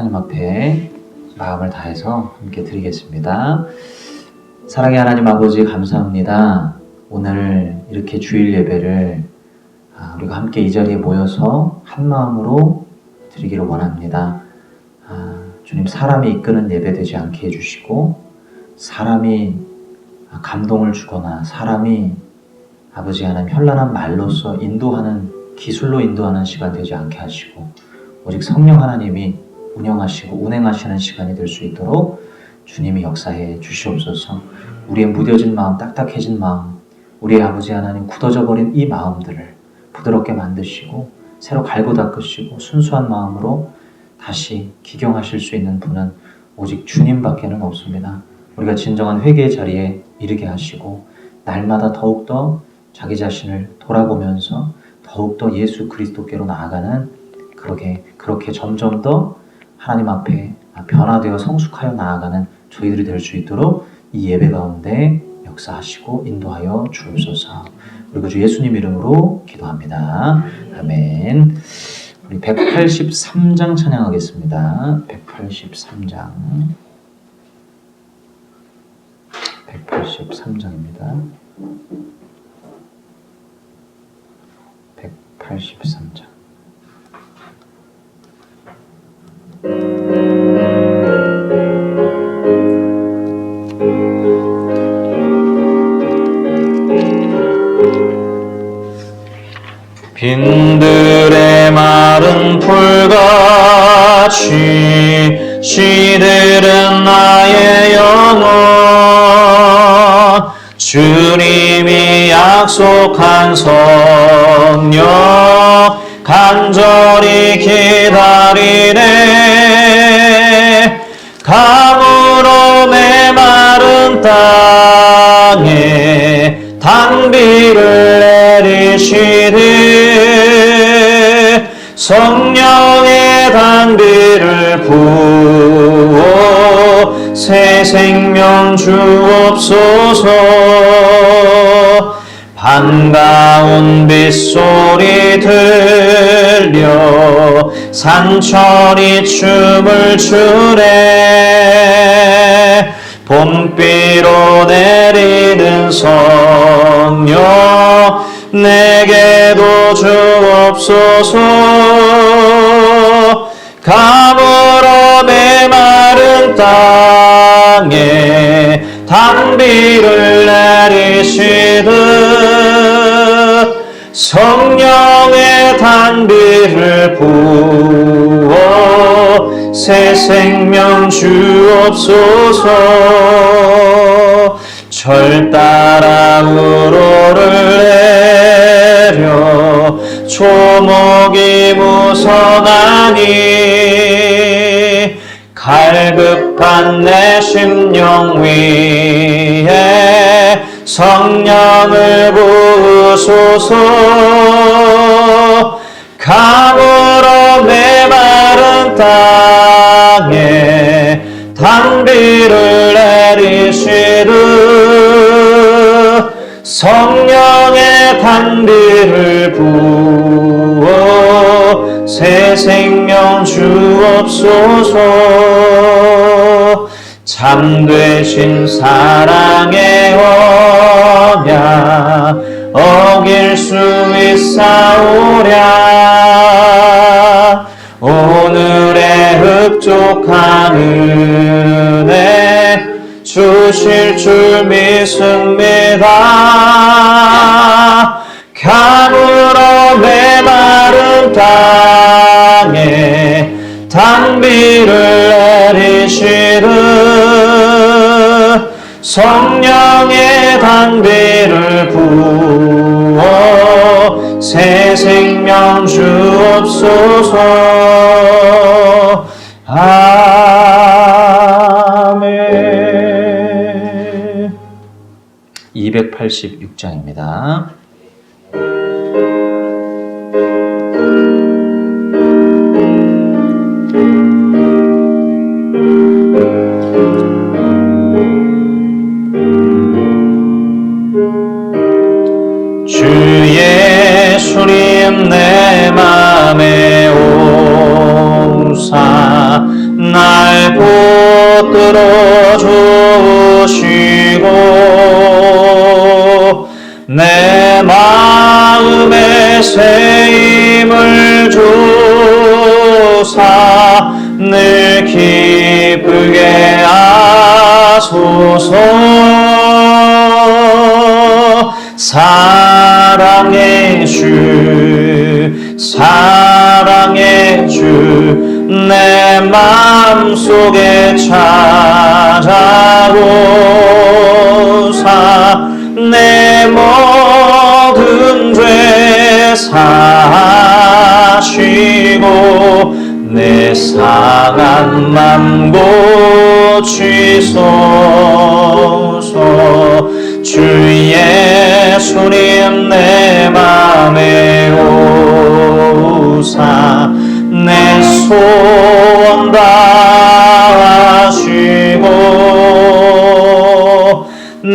하나님 앞에 마음을 다해서 함께 드리겠습니다. 사랑의 하나님 아버지, 감사합니다. 오늘 이렇게 주일 예배를 우리가 함께 이 자리에 모여서 한 마음으로 드리기를 원합니다. 주님, 사람이 이끄는 예배 되지 않게 해주시고, 사람이 감동을 주거나 사람이 아버지 하나님 현란한 말로서 인도하는, 기술로 인도하는 시간 되지 않게 하시고, 오직 성령 하나님이 운영하시고 운행하시는 시간이 될 수 있도록 주님이 역사해 주시옵소서. 우리의 무뎌진 마음, 딱딱해진 마음, 우리의 아버지 하나님 굳어져 버린 이 마음들을 부드럽게 만드시고 새로 갈고 닦으시고 순수한 마음으로 다시 기경하실 수 있는 분은 오직 주님밖에는 없습니다. 우리가 진정한 회개의 자리에 이르게 하시고 날마다 더욱더 자기 자신을 돌아보면서 더욱더 예수 그리스도께로 나아가는, 그렇게 점점 더 하나님 앞에 변화되어 성숙하여 나아가는 저희들이 될 수 있도록 이 예배 가운데 역사하시고 인도하여 주옵소서. 그리고 주 예수님 이름으로 기도합니다. 아멘. 우리 183장 찬양하겠습니다. 183장. 183장입니다. 183장. 빈들의 마른 풀같이 시들은 나의 영혼, 주님이 약속한 성령 간절히 기다리네. 가물어 메마른 땅에 단비를 내리시되 성령의 단비를 부어 새 생명 주옵소서. 반가운 빗소리 들려 산천이 춤을 추네. 봄비로 내리는 성령 내게도 주옵소서. 가물어 메마른 땅에 단비를 내리시듯 성령의 단비를 부어 새 생명 주옵소서. 절 따라 우로를 내려 초목이 무성하니 갈급한 내 심령 위에 성령을 부으소서. 가물어 메마른 땅에 단비를 내리시듯 성령의 단비를 부어 새 생명 주옵소서. 참되신 사랑의 언약 어길 수 있사오랴. 오늘의 흡족한 은혜 주실 줄 믿습니다. 가물어 메마른 땅에 단비를 내리시듯 성령의 단비를 부어 새 생명 주옵소서. 아멘. 286장입니다. 주 예수님 내 맘에 오사 새 힘을 주사 늘 기쁘게 하소서. 사랑의 주, 사랑의 주, 내 맘속에 찾아오사 내 모든 죄 사시고 내 상한 맘 고치소서. 주 예수님 내 맘에 오사 내 소원 다하시고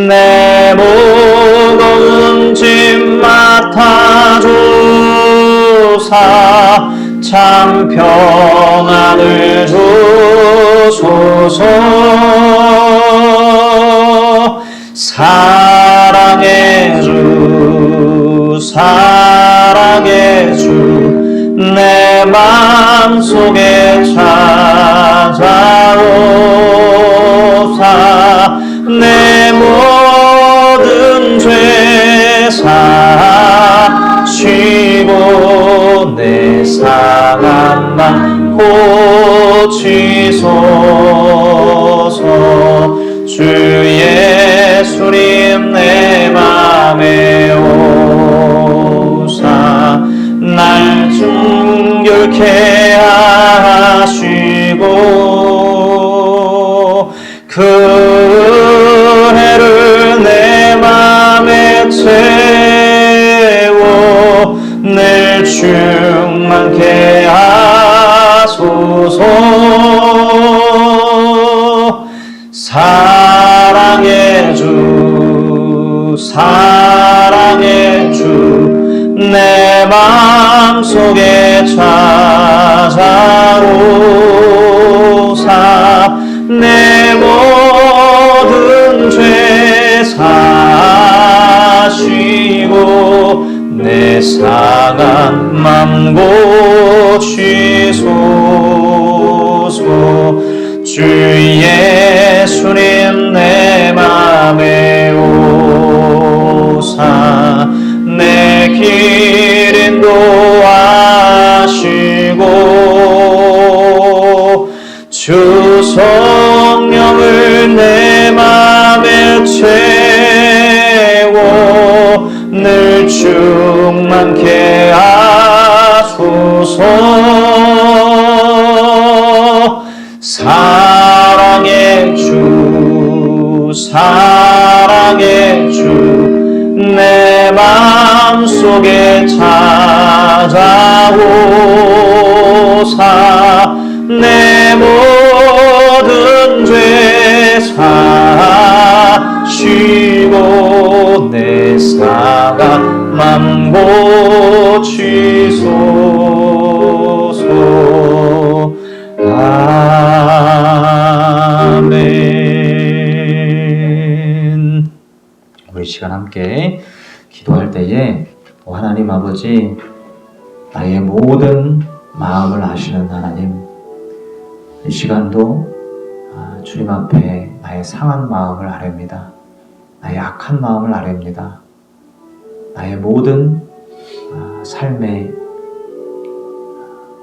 내 무거운 짐 맡아주사 참 평안을 주소서. 사랑의 주, 사랑의 주, 내 맘속에 찾아오사 내 모든 죄 사시고 내 상한 맘 고치소서. 주 예수님 내 맘에 오사 날 정결케 하시고 그 은혜를 내 맘에 채워 늘 충만케 하소서. 사랑의 주, 사랑의 주, 내 맘속에 찾아오사 내 모든 죄 사시고 내 상한 맘 고치소서. 주 예수님 내 맘에 오사 내 길 인도하시고 주 성령을 내 맘에 채워 늘 충만케 하소서. 사랑의 주, 사랑의 주, 내 맘속에 찾아오사 내 모든 죄 사시고 내 상한 맘 고치소서. 아멘. 우리 시간 함께 기도할 때에 하나님 아버지, 나의 모든 마음을 아시는 하나님, 이 시간도 주님 앞에 나의 상한 마음을 아뢰옵니다. 나의 악한 마음을 아뢰옵니다. 나의 모든 삶에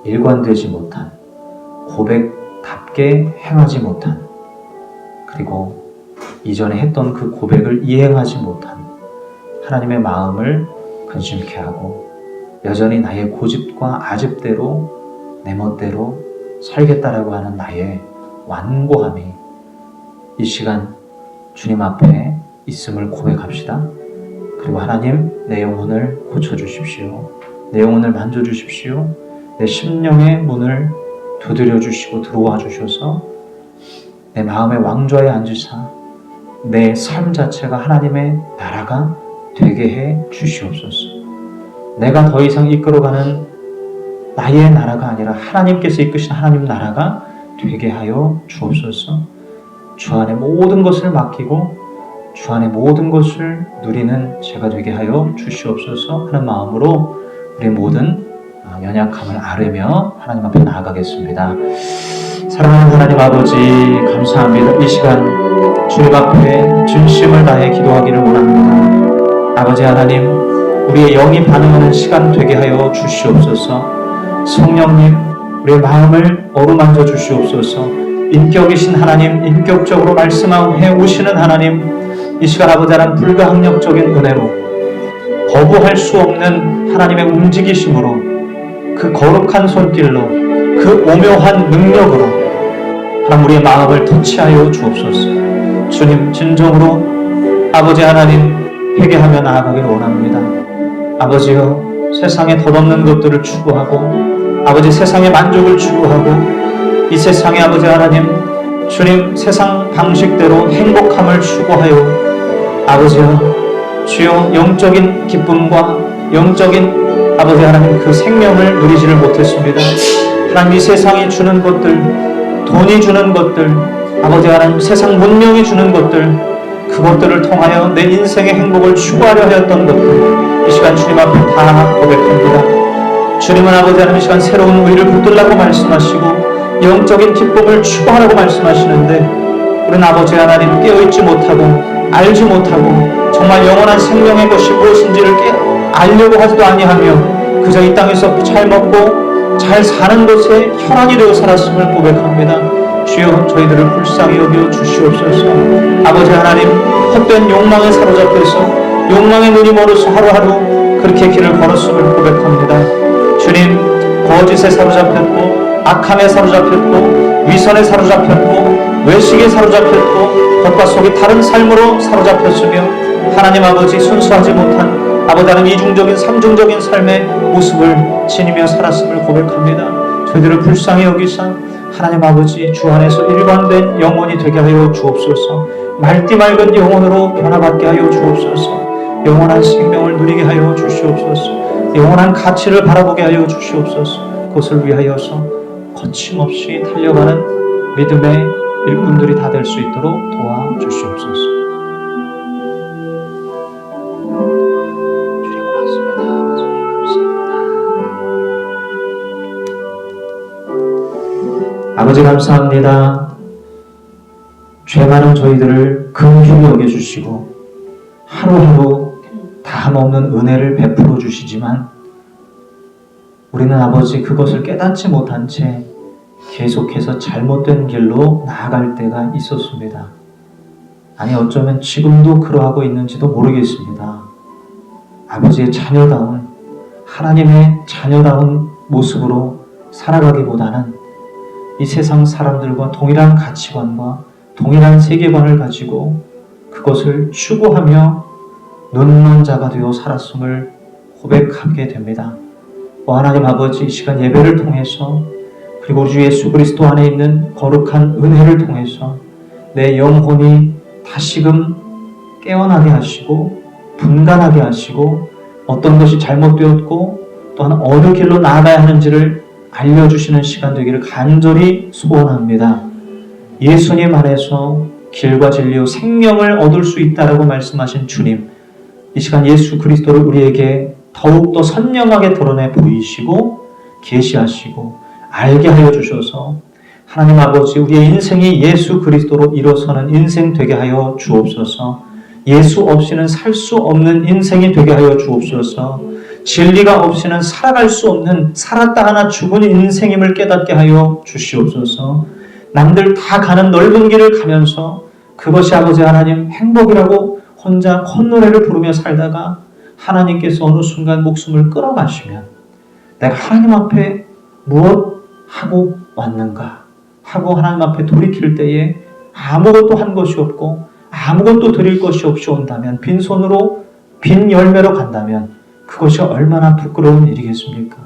일관되지 못한, 고백답게 행하지 못한, 그리고 이전에 했던 그 고백을 이행하지 못한 하나님의 마음을 근심케 하고 여전히 나의 고집과 아집대로 내 멋대로 살겠다라고 하는 나의 완고함이 이 시간 주님 앞에 있음을 고백합시다. 그리고 하나님, 내 영혼을 고쳐주십시오. 내 영혼을 만져주십시오. 내 심령의 문을 두드려 주시고 들어와 주셔서 내 마음의 왕좌에 앉으사 내 삶 자체가 하나님의 나라가 되게 해 주시옵소서. 내가 더 이상 이끌어가는 나의 나라가 아니라 하나님께서 이끄신 하나님 나라가 되게 하여 주옵소서. 주 안에 모든 것을 맡기고 주 안에 모든 것을 누리는 제가 되게 하여 주시옵소서 하는 마음으로 우리 모든 연약함을 아뢰며 하나님 앞에 나아가겠습니다. 사랑하는 하나님 아버지, 감사합니다. 이 시간 주님 앞에 진심을 다해 기도하기를 원합니다. 아버지 하나님, 우리의 영이 반응하는 시간 되게 하여 주시옵소서. 성령님, 우리의 마음을 어루만져 주시옵소서. 인격이신 하나님, 인격적으로 말씀해 오시는 하나님, 이 시간 아버지 하나님 불가항력적인 은혜로 거부할 수 없는 하나님의 움직이심으로 그 거룩한 손길로 그 오묘한 능력으로 하나님 우리의 마음을 터치하여 주옵소서. 주님, 진정으로 아버지 하나님 회개하며 나아가기를 원합니다. 아버지여, 세상에 덧없는 것들을 추구하고 아버지 세상의 만족을 추구하고 이 세상에 아버지 하나님 주님 세상 방식대로 행복함을 추구하여 아버지여 주여 영적인 기쁨과 영적인 아버지 하나님 그 생명을 누리지를 못했습니다. 하나님 이 세상이 주는 것들, 돈이 주는 것들, 아버지 하나님 세상 문명이 주는 것들, 그것들을 통하여 내 인생의 행복을 추구하려 하였던 것들, 이 시간 주님 앞에 다 고백합니다. 주님은 아버지 하나님 이 시간 새로운 의를 붙들라고 말씀하시고 영적인 기쁨을 추구하라고 말씀하시는데 우리는 아버지 하나님 깨어있지 못하고 알지 못하고 정말 영원한 생명의 것이 무엇인지를 알려고 하지도 아니하며 그저 이 땅에서 잘 먹고 잘 사는 것에 혈안이 되어 살았음을 고백합니다. 주여, 저희들을 불쌍히 여겨 주시옵소서. 아버지 하나님, 헛된 욕망에 사로잡혀서 욕망의 눈이 멀어서 하루하루 그렇게 길을 걸었음을 고백합니다. 주님, 거짓에 사로잡혔고 악함에 사로잡혔고 위선에 사로잡혔고 외식에 사로잡혔고 겉과 속이 다른 삶으로 사로잡혔으며 하나님 아버지 순수하지 못한 아버지 하나님 이중적인 삼중적인 삶의 모습을 지니며 살았음을 고백합니다. 저희들을 불쌍히 여기사 하나님 아버지 주 안에서 일관된 영혼이 되게 하여 주옵소서. 맑디 맑은 영혼으로 변화받게 하여 주옵소서. 영원한 생명을 누리게 하여 주시옵소서. 영원한 가치를 바라보게 하여 주시옵소서. 그것을 위하여서 거침없이 달려가는 믿음의 일꾼들이 다 될 수 있도록 도와주시옵소서. 주님 고맙습니다. 아버지 감사합니다. 아버지 감사합니다. 죄 많은 저희들을 긍휼히 여겨주시고 하루하루 다함없는 은혜를 베풀어 주시지만 우리는 아버지 그것을 깨닫지 못한 채 계속해서 잘못된 길로 나아갈 때가 있었습니다. 아니 어쩌면 지금도 그러하고 있는지도 모르겠습니다. 아버지의 자녀다운 하나님의 자녀다운 모습으로 살아가기보다는 이 세상 사람들과 동일한 가치관과 동일한 세계관을 가지고 그것을 추구하며 눈먼 자가 되어 살았음을 고백하게 됩니다. 하나님 아버지, 이 시간 예배를 통해서 그리고 우리 주 예수 그리스도 안에 있는 거룩한 은혜를 통해서 내 영혼이 다시금 깨어나게 하시고 분간하게 하시고 어떤 것이 잘못되었고 또한 어느 길로 나아가야 하는지를 알려주시는 시간 되기를 간절히 소원합니다. 예수님 안에서 길과 진리요 생명을 얻을 수 있다라고 말씀하신 주님, 이 시간 예수 그리스도를 우리에게 더욱더 선명하게 드러내 보이시고 계시하시고 알게 하여 주셔서 하나님 아버지 우리의 인생이 예수 그리스도로 일어서는 인생 되게 하여 주옵소서. 예수 없이는 살 수 없는 인생이 되게 하여 주옵소서. 진리가 없이는 살아갈 수 없는 살았다 하나 죽은 인생임을 깨닫게 하여 주시옵소서. 남들 다 가는 넓은 길을 가면서 그것이 아버지 하나님 행복이라고 혼자 콧노래를 부르며 살다가 하나님께서 어느 순간 목숨을 끌어가시면 내가 하나님 앞에 무엇 하고 왔는가 하고 하나님 앞에 돌이킬 때에 아무것도 한 것이 없고 아무것도 드릴 것이 없이 온다면 빈손으로 빈 열매로 간다면 그것이 얼마나 부끄러운 일이겠습니까?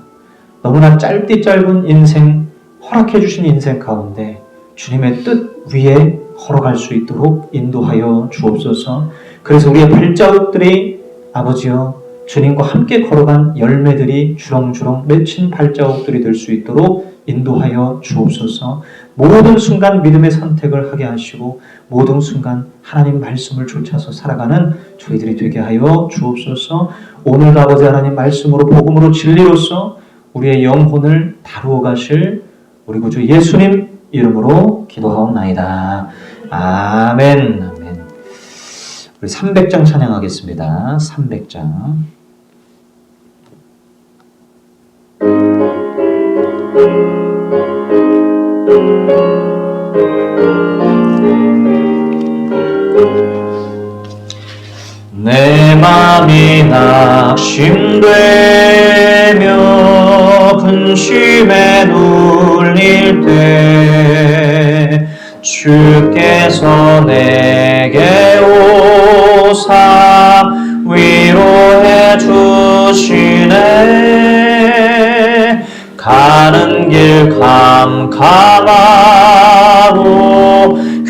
너무나 짧디 짧은 인생, 허락해 주신 인생 가운데 주님의 뜻 위에 걸어갈 수 있도록 인도하여 주옵소서. 그래서 우리의 발자국들이 아버지여 주님과 함께 걸어간 열매들이 주렁주렁 맺힌 발자국들이 될 수 있도록 인도하여 주옵소서. 모든 순간 믿음의 선택을 하게 하시고 모든 순간 하나님 말씀을 쫓아서 살아가는 저희들이 되게 하여 주옵소서. 오늘도 아버지 하나님 말씀으로 복음으로 진리로서 우리의 영혼을 다루어 가실 우리 구주 예수님 이름으로 기도하옵나이다. 아멘. 아멘. 우리 300장 찬양하겠습니다. 300장. 내 맘이 낙심되며 근심에 눌릴 때 주께서 내게 오사 위로해 주시네. 가는 길 캄캄하고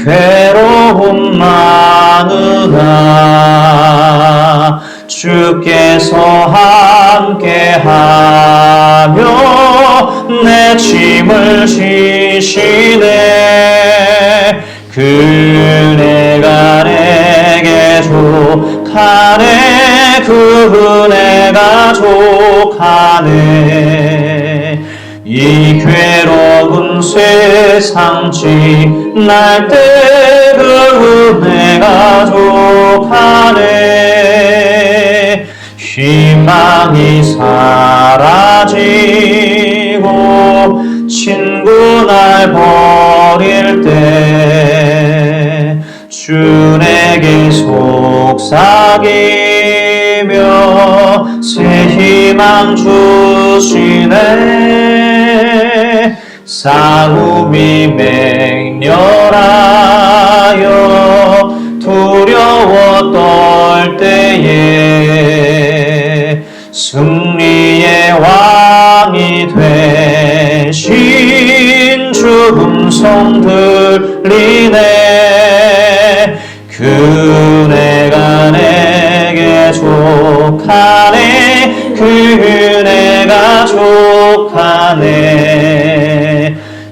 괴로움 많으나 주께서 함께하며 내 짐을 지시네. 그네가 내게 족하네. 그네가 족하네. 이 괴로운 세상 지날 때 그네가 족하네. 희망이 사라지고 친구 날 버릴 때 주 내게 속삭이며 새 희망 주시네. 싸움이 맹렬하여 두려워 떨 때에 승리의 왕이 되신 주 음성 들리네. 그네가 내게 족하네. 그네가 족하네.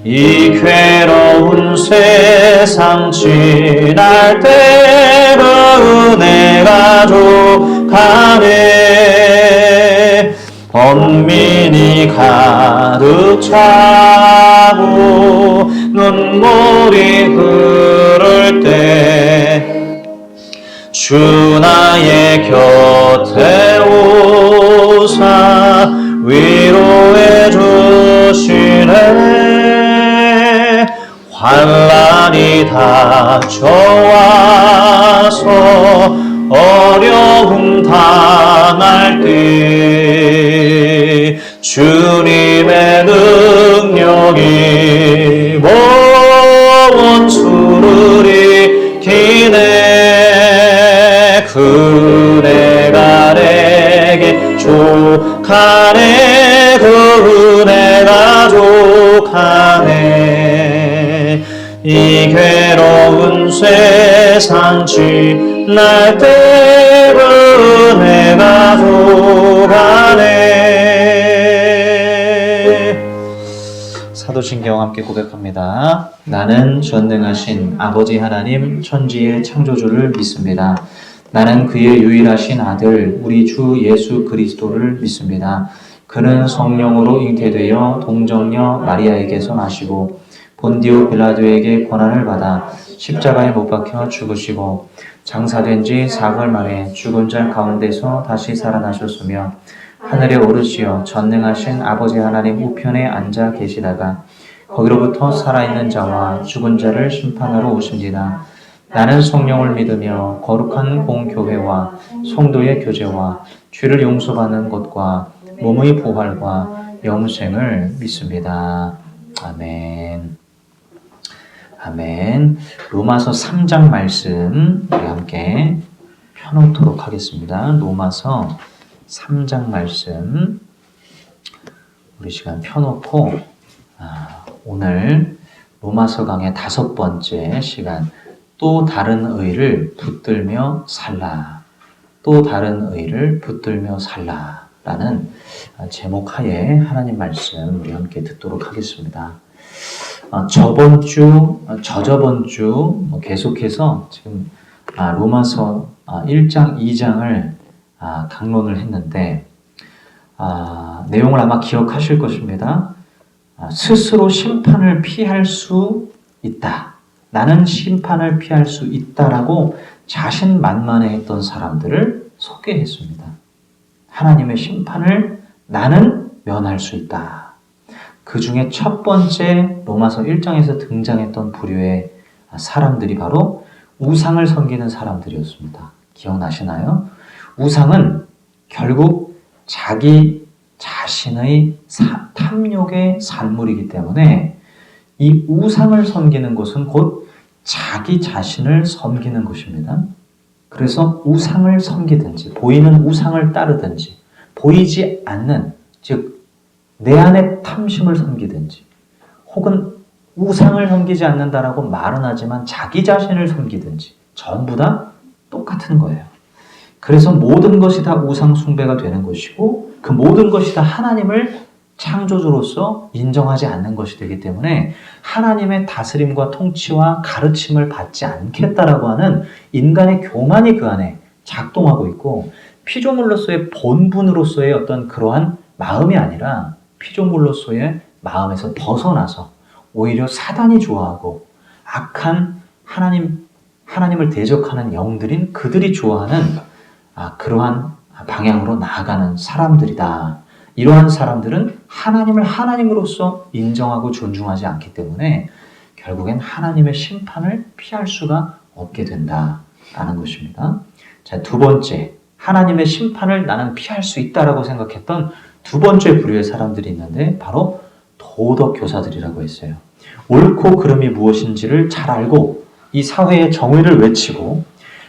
이 괴로운 세상 지날 때 그네가 족하네. 번민이 가득 차고 눈물이 흐를 때 주 나의 곁에 오사 위로해 주시네. 환난이 닥쳐와서 어려움 당할 때 주님의 능력이 원수를 이기네. 그네가 내게 족하네. 그네가 족하네. 이 괴로운 세상 지날 때 그네가 족하네. 사도신경 함께 고백합니다. 나는 전능하신 아버지 하나님 천지의 창조주를 믿습니다. 나는 그의 유일하신 아들 우리 주 예수 그리스도를 믿습니다. 그는 성령으로 잉태되어 동정녀 마리아에게서 나시고 본디오 빌라도에게 고난을 받아 십자가에 못 박혀 죽으시고 장사된 지 사흘 만에 죽은 자 가운데서 다시 살아나셨으며 하늘에 오르시어 전능하신 아버지 하나님 우편에 앉아 계시다가 거기로부터 살아있는 자와 죽은 자를 심판하러 오십니다. 나는 성령을 믿으며 거룩한 공교회와 성도의 교제와 죄를 용서받는 것과 몸의 부활과 영생을 믿습니다. 아멘. 아멘. 로마서 3장 말씀 우리 함께 펴놓도록 하겠습니다. 로마서 3장 말씀 우리 시간 펴놓고 오늘 로마서 강의 5번째 시간 또 다른 의를 붙들며 살라. 또 다른 의를 붙들며 살라 라는 제목 하에 하나님 말씀 우리 함께 듣도록 하겠습니다. 저번 주, 저저번 주 계속해서 지금 로마서 1장, 2장을 강론을 했는데 내용을 아마 기억하실 것입니다. 스스로 심판을 피할 수 있다. 나는 심판을 피할 수 있다라고 자신만만해했던 사람들을 소개했습니다. 하나님의 심판을 나는 면할 수 있다. 그 중에 첫 번째 로마서 1장에서 등장했던 부류의 사람들이 바로 우상을 섬기는 사람들이었습니다. 기억나시나요? 우상은 결국 자기 자신의 탐욕의 산물이기 때문에 이 우상을 섬기는 것은 곧 자기 자신을 섬기는 것입니다. 그래서 우상을 섬기든지 보이는 우상을 따르든지 보이지 않는 즉 내 안의 탐심을 섬기든지 혹은 우상을 섬기지 않는다라고 말은 하지만 자기 자신을 섬기든지 전부 다 똑같은 거예요. 그래서 모든 것이 다 우상 숭배가 되는 것이고 그 모든 것이 다 하나님을 창조주로서 인정하지 않는 것이 되기 때문에 하나님의 다스림과 통치와 가르침을 받지 않겠다라고 하는 인간의 교만이 그 안에 작동하고 있고 피조물로서의 본분으로서의 어떤 그러한 마음이 아니라 피조물로서의 마음에서 벗어나서 오히려 사단이 좋아하고 악한 하나님을 대적하는 영들인 그들이 좋아하는 그러한 방향으로 나아가는 사람들이다. 이러한 사람들은 하나님을 하나님으로서 인정하고 존중하지 않기 때문에 결국엔 하나님의 심판을 피할 수가 없게 된다라는 것입니다. 자, 두 번째, 하나님의 심판을 나는 피할 수 있다라고 생각했던 두 번째 부류의 사람들이 있는데 바로 도덕교사들이라고 했어요. 옳고 그름이 무엇인지를 잘 알고 이 사회의 정의를 외치고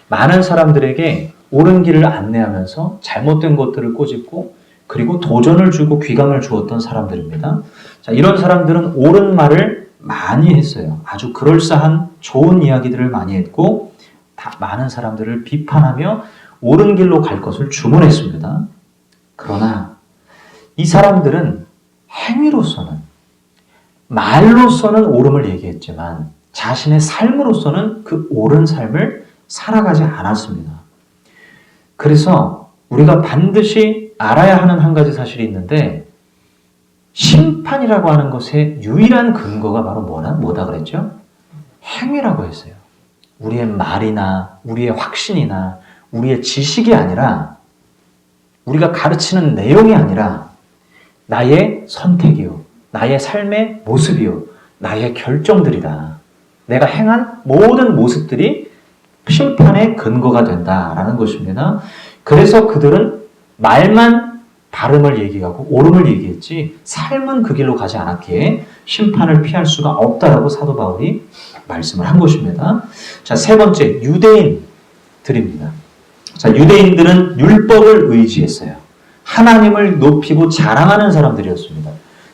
많은 사람들에게 옳은 길을 안내하면서 잘못된 것들을 꼬집고 그리고 도전을 주고 귀감을 주었던 사람들입니다. 자, 이런 사람들은 옳은 말을 많이 했어요. 아주 그럴싸한 좋은 이야기들을 많이 했고 많은 사람들을 비판하며 옳은 길로 갈 것을 주문했습니다. 그러나 이 사람들은 행위로서는 말로서는 옳음을 얘기했지만 자신의 삶으로서는 그 옳은 삶을 살아가지 않았습니다. 그래서 우리가 반드시 알아야 하는 한 가지 사실이 있는데 심판이라고 하는 것의 유일한 근거가 바로 뭐다 그랬죠? 행위라고 했어요. 우리의 말이나 우리의 확신이나 우리의 지식이 아니라 우리가 가르치는 내용이 아니라 나의 선택이요, 나의 삶의 모습이요, 나의 결정들이다. 내가 행한 모든 모습들이 심판의 근거가 된다라는 것입니다. 그래서 그들은 말만 바름을 얘기하고 옳음을 얘기했지 삶은 그 길로 가지 않았기에 심판을 피할 수가 없다라고 사도 바울이 말씀을 한 것입니다. 자, 세 번째, 유대인들입니다. 자, 유대인들은 율법을 의지했어요. 하나님을 높이고 자랑하는 사람들이었습니다.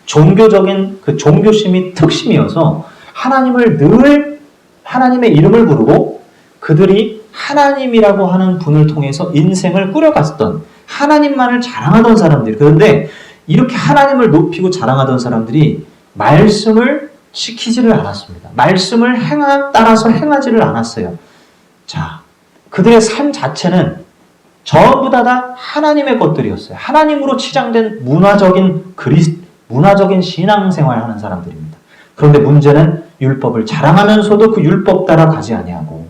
종교적인 그 종교심이 특심이어서 하나님을 늘 하나님의 이름을 부르고 그들이 하나님이라고 하는 분을 통해서 인생을 꾸려갔던 하나님만을 자랑하던 사람들. 그런데 이렇게 하나님을 높이고 자랑하던 사람들이 말씀을 지키지를 않았습니다. 말씀을 따라서 행하지를 않았어요. 자, 그들의 삶 자체는 전부 다 하나님의 것들이었어요. 하나님으로 치장된 문화적인 신앙생활을 하는 사람들입니다. 그런데 문제는 율법을 자랑하면서도 그 율법 따라 가지 아니하고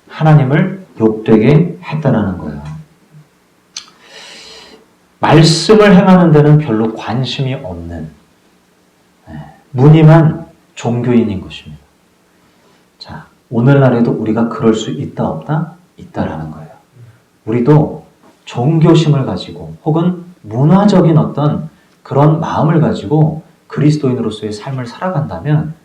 하나님을 욕되게 했다라는 거예요. 말씀을 행하는 데는 별로 관심이 없는 무늬만 종교인인 것입니다. 자, 오늘날에도 우리가 그럴 수 있다 없다? 있다라는 거예요. 우리도 종교심을 가지고 혹은 문화적인 어떤 그런 마음을 가지고 그리스도인으로서의 삶을 살아간다면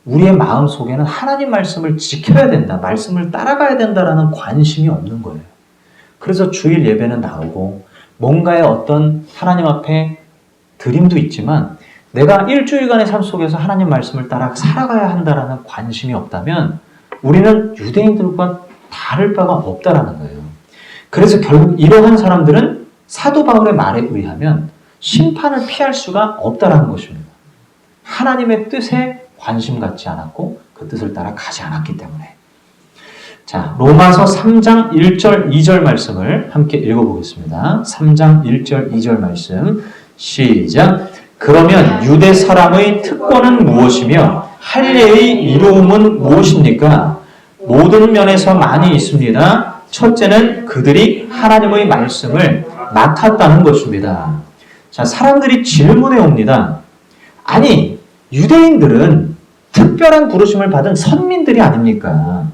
우리의 마음 속에는 하나님 말씀을 지켜야 된다, 말씀을 따라가야 된다라는 관심이 없는 거예요. 그래서 주일 예배는 나오고 뭔가의 어떤 하나님 앞에 드림도 있지만 내가 일주일간의 삶 속에서 하나님 말씀을 따라 살아가야 한다라는 관심이 없다면 우리는 유대인들과 다를 바가 없다라는 거예요. 그래서 결국 이러한 사람들은 사도 바울의 말에 의하면 심판을 피할 수가 없다라는 것입니다. 하나님의 뜻에 관심 갖지 않았고 그 뜻을 따라 가지 않았기 때문에. 자, 로마서 3장 1절 2절 말씀을 함께 읽어보겠습니다. 3장 1절 2절 말씀 시작. 그러면 유대 사람의 특권은 무엇이며 할례의 이루음은 무엇입니까? 모든 면에서 많이 있습니다. 첫째는 그들이 하나님의 말씀을 맡았다는 것입니다. 자, 사람들이 질문해 옵니다. 아니, 유대인들은 특별한 부르심을 받은 선민들이 아닙니까?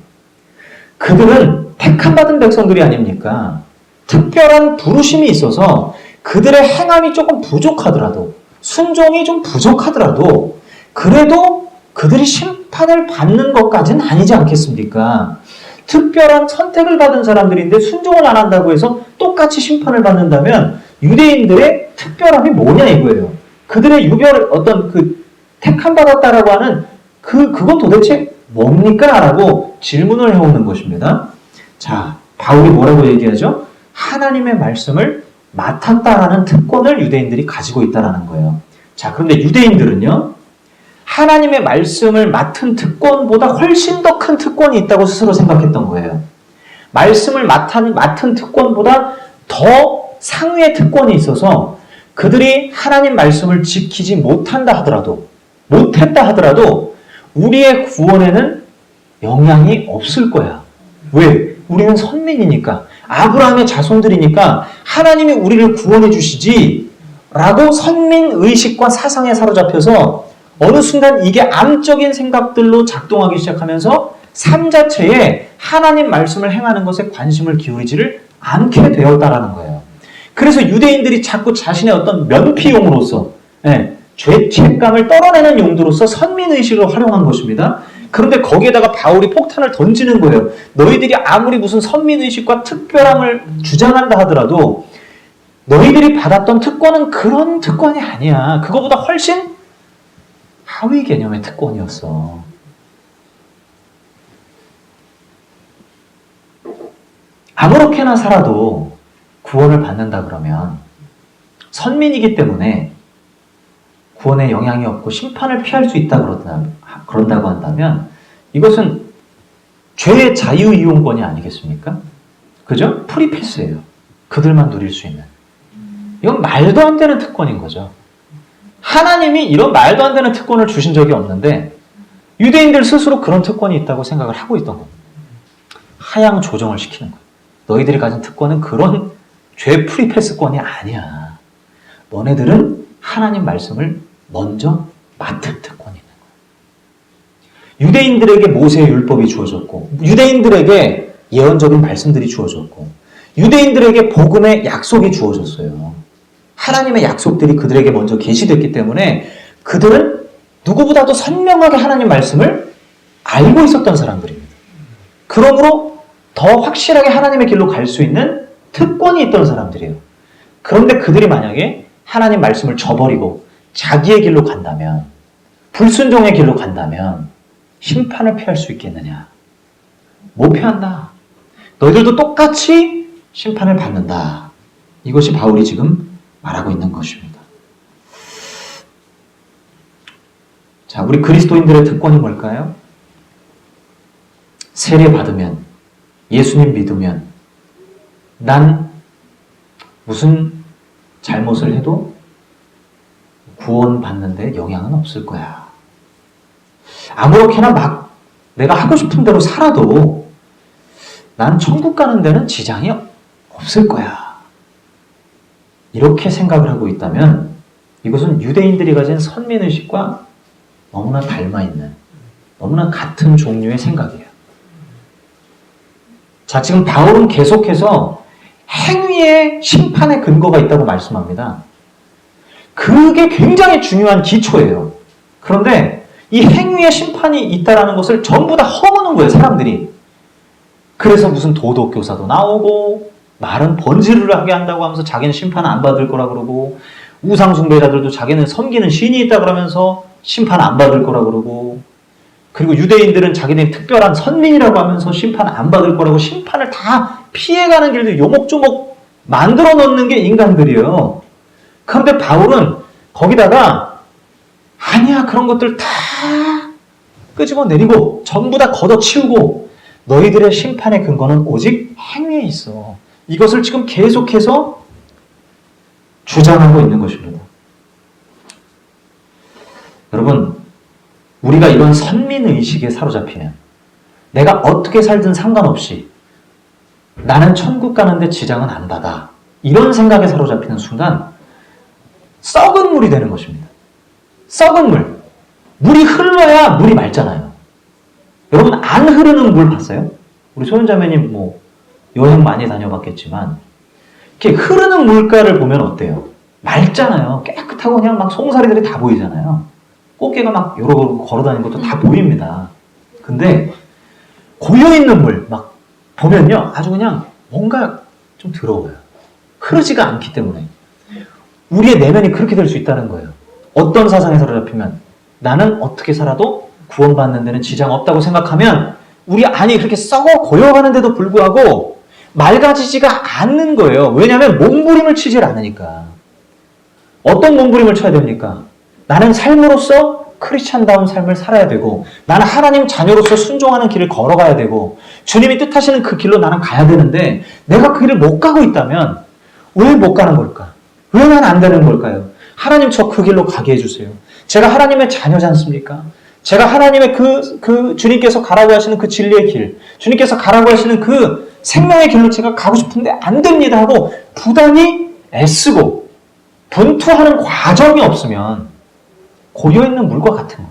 그들은 택함받은 백성들이 아닙니까? 특별한 부르심이 있어서 그들의 행함이 조금 부족하더라도, 순종이 좀 부족하더라도, 그래도 그들이 심판을 받는 것까지는 아니지 않겠습니까? 특별한 선택을 받은 사람들인데 순종을 안 한다고 해서 똑같이 심판을 받는다면 유대인들의 특별함이 뭐냐 이거예요. 그들의 유별 어떤 그 택함 받았다라고 하는 그건 도대체 뭡니까? 라고 질문을 해오는 것입니다. 자, 바울이 뭐라고 얘기하죠? 하나님의 말씀을 맡았다라는 특권을 유대인들이 가지고 있다라는 거예요. 자, 그런데 유대인들은요, 하나님의 말씀을 맡은 특권보다 훨씬 더 큰 특권이 있다고 스스로 생각했던 거예요. 말씀을 맡은 특권보다 더 상위의 특권이 있어서 그들이 하나님 말씀을 지키지 못했다 하더라도 우리의 구원에는 영향이 없을 거야. 왜? 우리는 선민이니까, 아브라함의 자손들이니까 하나님이 우리를 구원해 주시지 라고 선민의식과 사상에 사로잡혀서 어느 순간 이게 암적인 생각들로 작동하기 시작하면서 삶 자체에 하나님 말씀을 행하는 것에 관심을 기울이지를 않게 되었다라는 거예요. 그래서 유대인들이 자꾸 자신의 어떤 면피용으로서, 죄책감을 떨어내는 용도로서 선민의식을 활용한 것입니다. 그런데 거기에다가 바울이 폭탄을 던지는 거예요. 너희들이 아무리 무슨 선민의식과 특별함을 주장한다 하더라도 너희들이 받았던 특권은 그런 특권이 아니야. 그거보다 훨씬 하위 개념의 특권이었어. 아무렇게나 살아도 구원을 받는다 그러면 선민이기 때문에 구원에 영향이 없고 심판을 피할 수 있다 그런다고 한다면 이것은 죄의 자유이용권이 아니겠습니까? 그죠? 프리패스예요. 그들만 누릴 수 있는. 이건 말도 안 되는 특권인 거죠. 하나님이 이런 말도 안 되는 특권을 주신 적이 없는데 유대인들 스스로 그런 특권이 있다고 생각을 하고 있던 겁니다. 하향 조정을 시키는 거예요. 너희들이 가진 특권은 그런 죄 프리패스권이 아니야. 너네들은 하나님 말씀을 먼저 맡을 특권이 있는 거예요. 유대인들에게 모세의 율법이 주어졌고, 유대인들에게 예언적인 말씀들이 주어졌고, 유대인들에게 복음의 약속이 주어졌어요. 하나님의 약속들이 그들에게 먼저 계시됐기 때문에 그들은 누구보다도 선명하게 하나님 말씀을 알고 있었던 사람들입니다. 그러므로 더 확실하게 하나님의 길로 갈 수 있는 특권이 있던 사람들이에요. 그런데 그들이 만약에 하나님 말씀을 저버리고 자기의 길로 간다면, 불순종의 길로 간다면 심판을 피할 수 있겠느냐? 못 피한다. 너희들도 똑같이 심판을 받는다. 이것이 바울이 지금 말하고 있는 것입니다. 자, 우리 그리스도인들의 특권이 뭘까요? 세례 받으면, 예수님 믿으면 난 무슨 잘못을 해도 구원받는데 영향은 없을 거야. 아무렇게나 막 내가 하고 싶은 대로 살아도 난 천국 가는 데는 지장이 없을 거야. 이렇게 생각을 하고 있다면 이것은 유대인들이 가진 선민의식과 너무나 닮아있는, 너무나 같은 종류의 생각이에요. 자, 지금 바울은 계속해서 행위의 심판의 근거가 있다고 말씀합니다. 그게 굉장히 중요한 기초예요. 그런데 이 행위의 심판이 있다는 것을 전부 다 허무는 거예요, 사람들이. 그래서 무슨 도덕교사도 나오고, 말은 번지를 하게 한다고 하면서 자기는 심판 안 받을 거라 그러고, 우상숭배자들도 자기는 섬기는 신이 있다 그러면서 심판 안 받을 거라 그러고, 그리고 유대인들은 자기네 특별한 선민이라고 하면서 심판 안 받을 거라고 심판을 다 피해가는 길도 요목조목 만들어 놓는 게 인간들이에요. 그런데 바울은 거기다가 아니야, 그런 것들 다 끄집어내리고 전부 다 걷어치우고 너희들의 심판의 근거는 오직 행위에 있어. 이것을 지금 계속해서 주장하고 있는 것입니다. 여러분, 우리가 이런 선민의식에 사로잡히면 내가 어떻게 살든 상관없이 나는 천국 가는데 지장은 안 받아. 이런 생각에 사로잡히는 순간 썩은 물이 되는 것입니다. 썩은 물. 물이 흘러야 물이 맑잖아요. 여러분, 안 흐르는 물 봤어요? 우리 소연자매님 여행 많이 다녀봤겠지만 이렇게 흐르는 물가를 보면 어때요? 맑잖아요. 깨끗하고 그냥 막 송사리들이 다 보이잖아요. 꽃게가 막 여러 걸어다니는 것도 다 보입니다. 근데 고여있는 물 막 보면요, 아주 그냥 뭔가 좀 더러워요. 흐르지가 않기 때문에. 우리의 내면이 그렇게 될 수 있다는 거예요. 어떤 사상에 사로잡히면 나는 어떻게 살아도 구원받는 데는 지장 없다고 생각하면 우리 안이 그렇게 썩어 고여가는데도 불구하고 맑아지지가 않는 거예요. 왜냐하면 몸부림을 치질 않으니까. 어떤 몸부림을 쳐야 됩니까? 나는 삶으로서 크리스찬다운 삶을 살아야 되고, 나는 하나님 자녀로서 순종하는 길을 걸어가야 되고, 주님이 뜻하시는 그 길로 나는 가야 되는데 내가 그 길을 못 가고 있다면 왜 못 가는 걸까? 왜 난 안 되는 걸까요? 하나님, 저 그 길로 가게 해주세요. 제가 하나님의 자녀지 않습니까? 제가 하나님의 주님께서 가라고 하시는 그 진리의 길, 주님께서 가라고 하시는 그 생명의 길로 제가 가고 싶은데 안 됩니다 하고 부단히 애쓰고 분투하는 과정이 없으면 고여있는 물과 같은 거예요.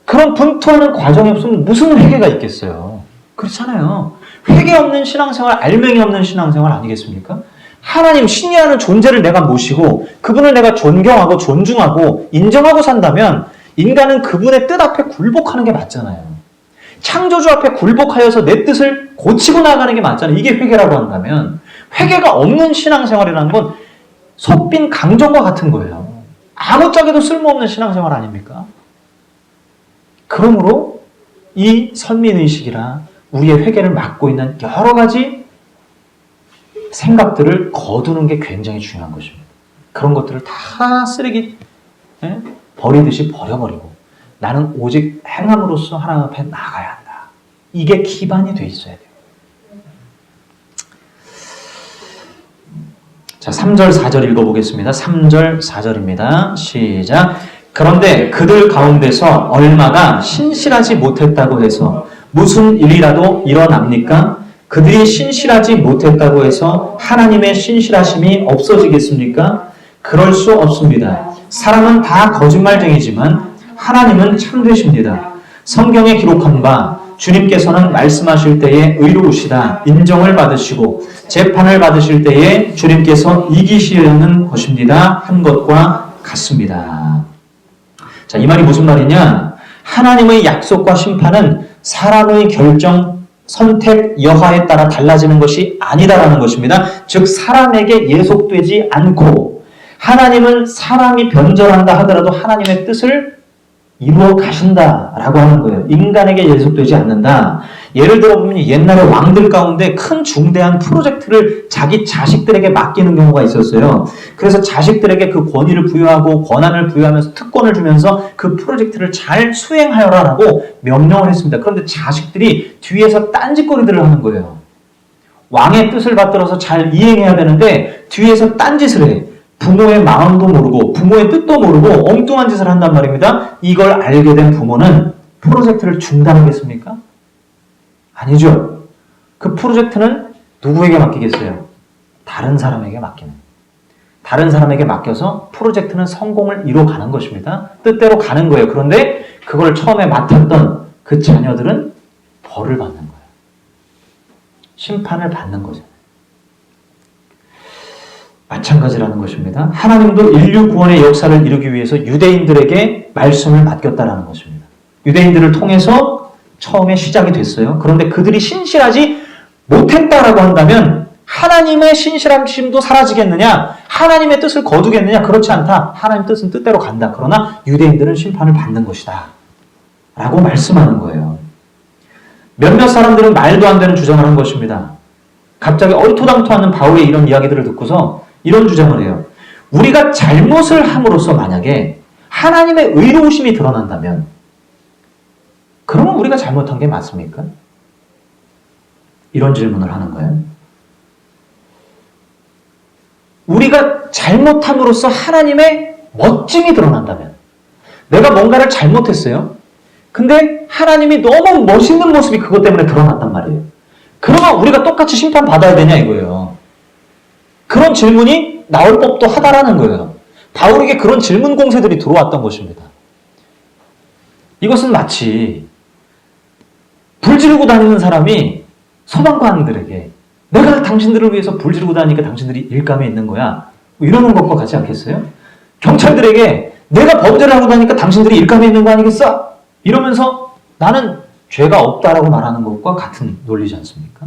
그런 분투하는 과정이 없으면 무슨 회개가 있겠어요? 그렇잖아요. 회개 없는 신앙생활, 알맹이 없는 신앙생활 아니겠습니까? 하나님, 신이라는 존재를 내가 모시고 그분을 내가 존경하고 존중하고 인정하고 산다면 인간은 그분의 뜻 앞에 굴복하는 게 맞잖아요. 창조주 앞에 굴복하여서 내 뜻을 고치고 나가는 게 맞잖아요. 이게 회개라고 한다면 회개가 없는 신앙생활이라는 건 속빈 강정과 같은 거예요. 아무짝에도 쓸모없는 신앙생활 아닙니까? 그러므로 이 선민의식이라 우리의 회개를 막고 있는 여러 가지 생각들을 거두는 게 굉장히 중요한 것입니다. 그런 것들을 다 쓰레기 버리듯이 버려버리고 나는 오직 행함으로써 하나님 앞에 나가야 한다. 이게 기반이 돼 있어야 돼요. 자, 3절 4절 읽어보겠습니다. 3절 4절입니다. 시작. 그런데 그들 가운데서 얼마가 신실하지 못했다고 해서 무슨 일이라도 일어납니까? 그들이 신실하지 못했다고 해서 하나님의 신실하심이 없어지겠습니까? 그럴 수 없습니다. 사람은 다 거짓말쟁이지만 하나님은 참되십니다. 성경에 기록한 바 주님께서는 말씀하실 때에 의로우시다 인정을 받으시고 재판을 받으실 때에 주님께서 이기시려는 것입니다 한 것과 같습니다. 자, 이 말이 무슨 말이냐? 하나님의 약속과 심판은 사람의 결정, 선택, 여하에 따라 달라지는 것이 아니다라는 것입니다. 즉 사람에게 예속되지 않고 하나님은 사람이 변절한다 하더라도 하나님의 뜻을 이루어 가신다라고 하는 거예요. 인간에게 예속되지 않는다. 예를 들어 보면 옛날에 왕들 가운데 큰 중대한 프로젝트를 자기 자식들에게 맡기는 경우가 있었어요. 그래서 자식들에게 그 권위를 부여하고 권한을 부여하면서 특권을 주면서 그 프로젝트를 잘 수행하여라라고 명령을 했습니다. 그런데 자식들이 뒤에서 딴짓거리들을 하는 거예요. 왕의 뜻을 받들어서 잘 이행해야 되는데 뒤에서 딴짓을 해. 부모의 마음도 모르고 부모의 뜻도 모르고 엉뚱한 짓을 한단 말입니다. 이걸 알게 된 부모는 프로젝트를 중단하겠습니까? 아니죠. 그 프로젝트는 누구에게 맡기겠어요? 다른 사람에게 맡기는. 다른 사람에게 맡겨서 프로젝트는 성공을 이뤄가는 것입니다. 뜻대로 가는 거예요. 그런데 그걸 처음에 맡았던 그 자녀들은 벌을 받는 거예요. 심판을 받는 거죠. 마찬가지라는 것입니다. 하나님도 인류 구원의 역사를 이루기 위해서 유대인들에게 말씀을 맡겼다라는 것입니다. 유대인들을 통해서 처음에 시작이 됐어요. 그런데 그들이 신실하지 못했다라고 한다면 하나님의 신실함심도 사라지겠느냐? 하나님의 뜻을 거두겠느냐? 그렇지 않다. 하나님 뜻은 뜻대로 간다. 그러나 유대인들은 심판을 받는 것이다. 라고 말씀하는 거예요. 몇몇 사람들은 말도 안 되는 주장을 한 것입니다. 갑자기 얼토당토하는 바울의 이런 이야기들을 듣고서 이런 주장을 해요. 우리가 잘못을 함으로써 만약에 하나님의 의로우심이 드러난다면 그러면 우리가 잘못한 게 맞습니까? 이런 질문을 하는 거예요. 우리가 잘못함으로써 하나님의 멋짐이 드러난다면, 내가 뭔가를 잘못했어요. 근데 하나님이 너무 멋있는 모습이 그것 때문에 드러났단 말이에요. 그러면 우리가 똑같이 심판받아야 되냐 이거예요. 그런 질문이 나올 법도 하다라는 거예요. 바울에게 그런 질문 공세들이 들어왔던 것입니다. 이것은 마치 불 지르고 다니는 사람이 소방관들에게 내가 당신들을 위해서 불 지르고 다니니까 당신들이 일감에 있는 거야, 뭐 이러는 것과 같지 않겠어요? 경찰들에게 내가 범죄를 하고 다니니까 당신들이 일감에 있는 거 아니겠어? 이러면서 나는 죄가 없다라고 말하는 것과 같은 논리지 않습니까?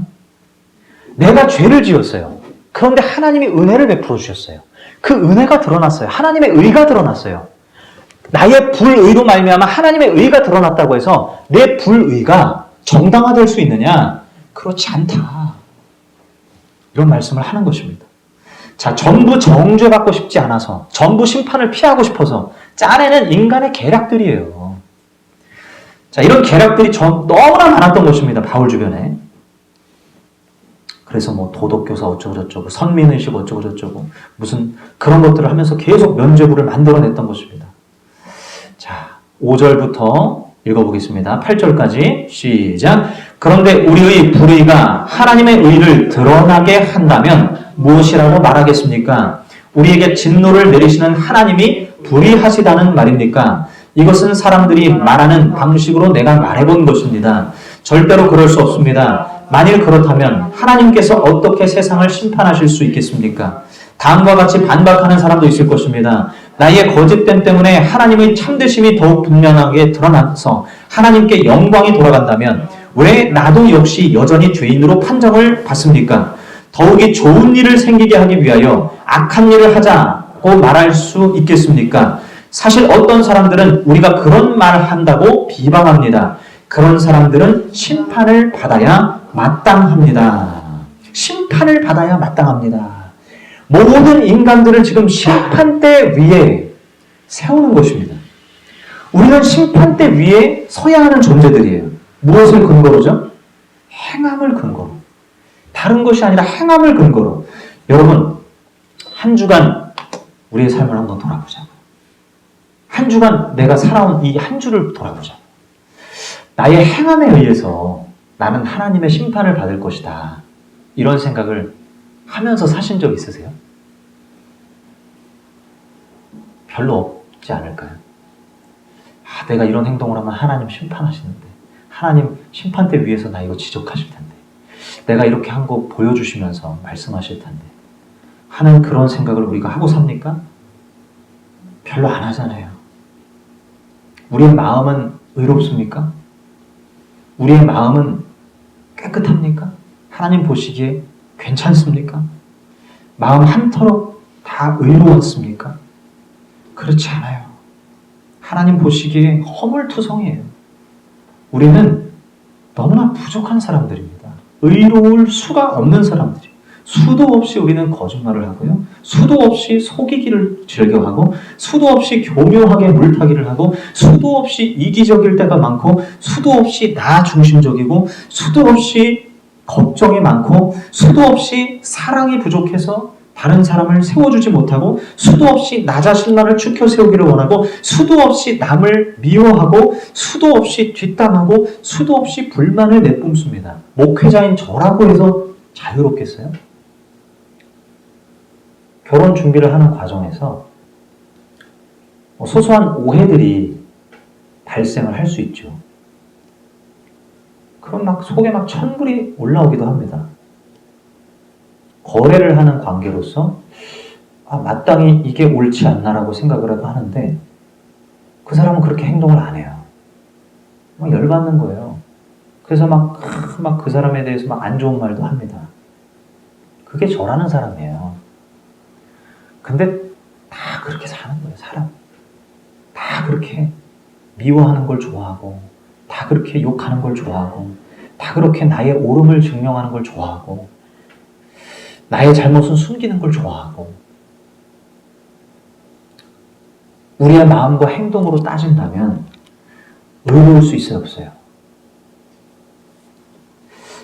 내가 죄를 지었어요. 그런데 하나님이 은혜를 베풀어 주셨어요. 그 은혜가 드러났어요. 하나님의 의가 드러났어요. 나의 불의로 말미암아 하나님의 의가 드러났다고 해서 내 불의가 정당화될 수 있느냐? 그렇지 않다. 이런 말씀을 하는 것입니다. 자, 전부 정죄받고 싶지 않아서, 전부 심판을 피하고 싶어서 짜내는 인간의 계략들이에요. 자, 이런 계략들이 너무나 많았던 것입니다. 바울 주변에. 그래서 뭐 도덕교사 어쩌고저쩌고, 선민의식 어쩌고저쩌고, 무슨 그런 것들을 하면서 계속 면죄부를 만들어냈던 것입니다. 자, 5절부터 읽어보겠습니다. 8절까지 시작. 그런데 우리의 불의가 하나님의 의를 드러나게 한다면 무엇이라고 말하겠습니까? 우리에게 진노를 내리시는 하나님이 불의하시다는 말입니까? 이것은 사람들이 말하는 방식으로 내가 말해본 것입니다. 절대로 그럴 수 없습니다. 만일 그렇다면 하나님께서 어떻게 세상을 심판하실 수 있겠습니까? 다음과 같이 반박하는 사람도 있을 것입니다. 나의 거짓됨 때문에 하나님의 참되심이 더욱 분명하게 드러나서 하나님께 영광이 돌아간다면 왜 나도 역시 여전히 죄인으로 판정을 받습니까? 더욱이 좋은 일을 생기게 하기 위하여 악한 일을 하자고 말할 수 있겠습니까? 사실 어떤 사람들은 우리가 그런 말을 한다고 비방합니다. 그런 사람들은 심판을 받아야 마땅합니다. 심판을 받아야 마땅합니다. 모든 인간들을 지금 심판대 위에 세우는 것입니다. 우리는 심판대 위에 서야 하는 존재들이에요. 무엇을 근거로죠? 행함을 근거로. 다른 것이 아니라 행함을 근거로. 여러분, 한 주간 우리의 삶을 한번 돌아보자고요. 한 주간 내가 살아온 이 한 주를 돌아보자고요. 나의 행함에 의해서 나는 하나님의 심판을 받을 것이다. 이런 생각을 하면서 사신 적 있으세요? 별로 없지 않을까요? 내가 이런 행동을 하면 하나님 심판하시는데, 하나님 심판대 위에서 나 이거 지적하실 텐데, 내가 이렇게 한 거 보여주시면서 말씀하실 텐데 하는 그런 생각을 우리가 하고 삽니까? 별로 안 하잖아요. 우리의 마음은 의롭습니까? 우리의 마음은 깨끗합니까? 하나님 보시기에 괜찮습니까? 마음 한터록 다 의로웠습니까? 그렇지 않아요. 하나님 보시기에 허물투성이에요. 우리는 너무나 부족한 사람들입니다. 의로울 수가 없는 사람들이에요. 수도 없이 우리는 거짓말을 하고요. 수도 없이 속이기를 즐겨하고, 수도 없이 교묘하게 물타기를 하고, 수도 없이 이기적일 때가 많고, 수도 없이 나 중심적이고, 수도 없이 걱정이 많고, 수도 없이 사랑이 부족해서 다른 사람을 세워주지 못하고, 수도 없이 나 자신만을 추켜 세우기를 원하고, 수도 없이 남을 미워하고, 수도 없이 뒷담하고, 수도 없이 불만을 내뿜습니다. 목회자인 저라고 해서 자유롭겠어요? 결혼 준비를 하는 과정에서 소소한 오해들이 발생을 할 수 있죠. 그럼 막 속에 막 천불이 올라오기도 합니다. 거래를 하는 관계로서 마땅히 이게 옳지 않나라고 생각을 하는데 그 사람은 그렇게 행동을 안 해요. 막 열받는 거예요. 그래서 막 그 사람에 대해서 막 안 좋은 말도 합니다. 그게 저라는 사람이에요. 근데 다 그렇게 사는 거예요, 사람. 다 그렇게 미워하는 걸 좋아하고, 다 그렇게 욕하는 걸 좋아하고, 다 그렇게 나의 옳음을 증명하는 걸 좋아하고, 나의 잘못은 숨기는 걸 좋아하고. 우리의 마음과 행동으로 따진다면 의로울 수 있어요, 없어요?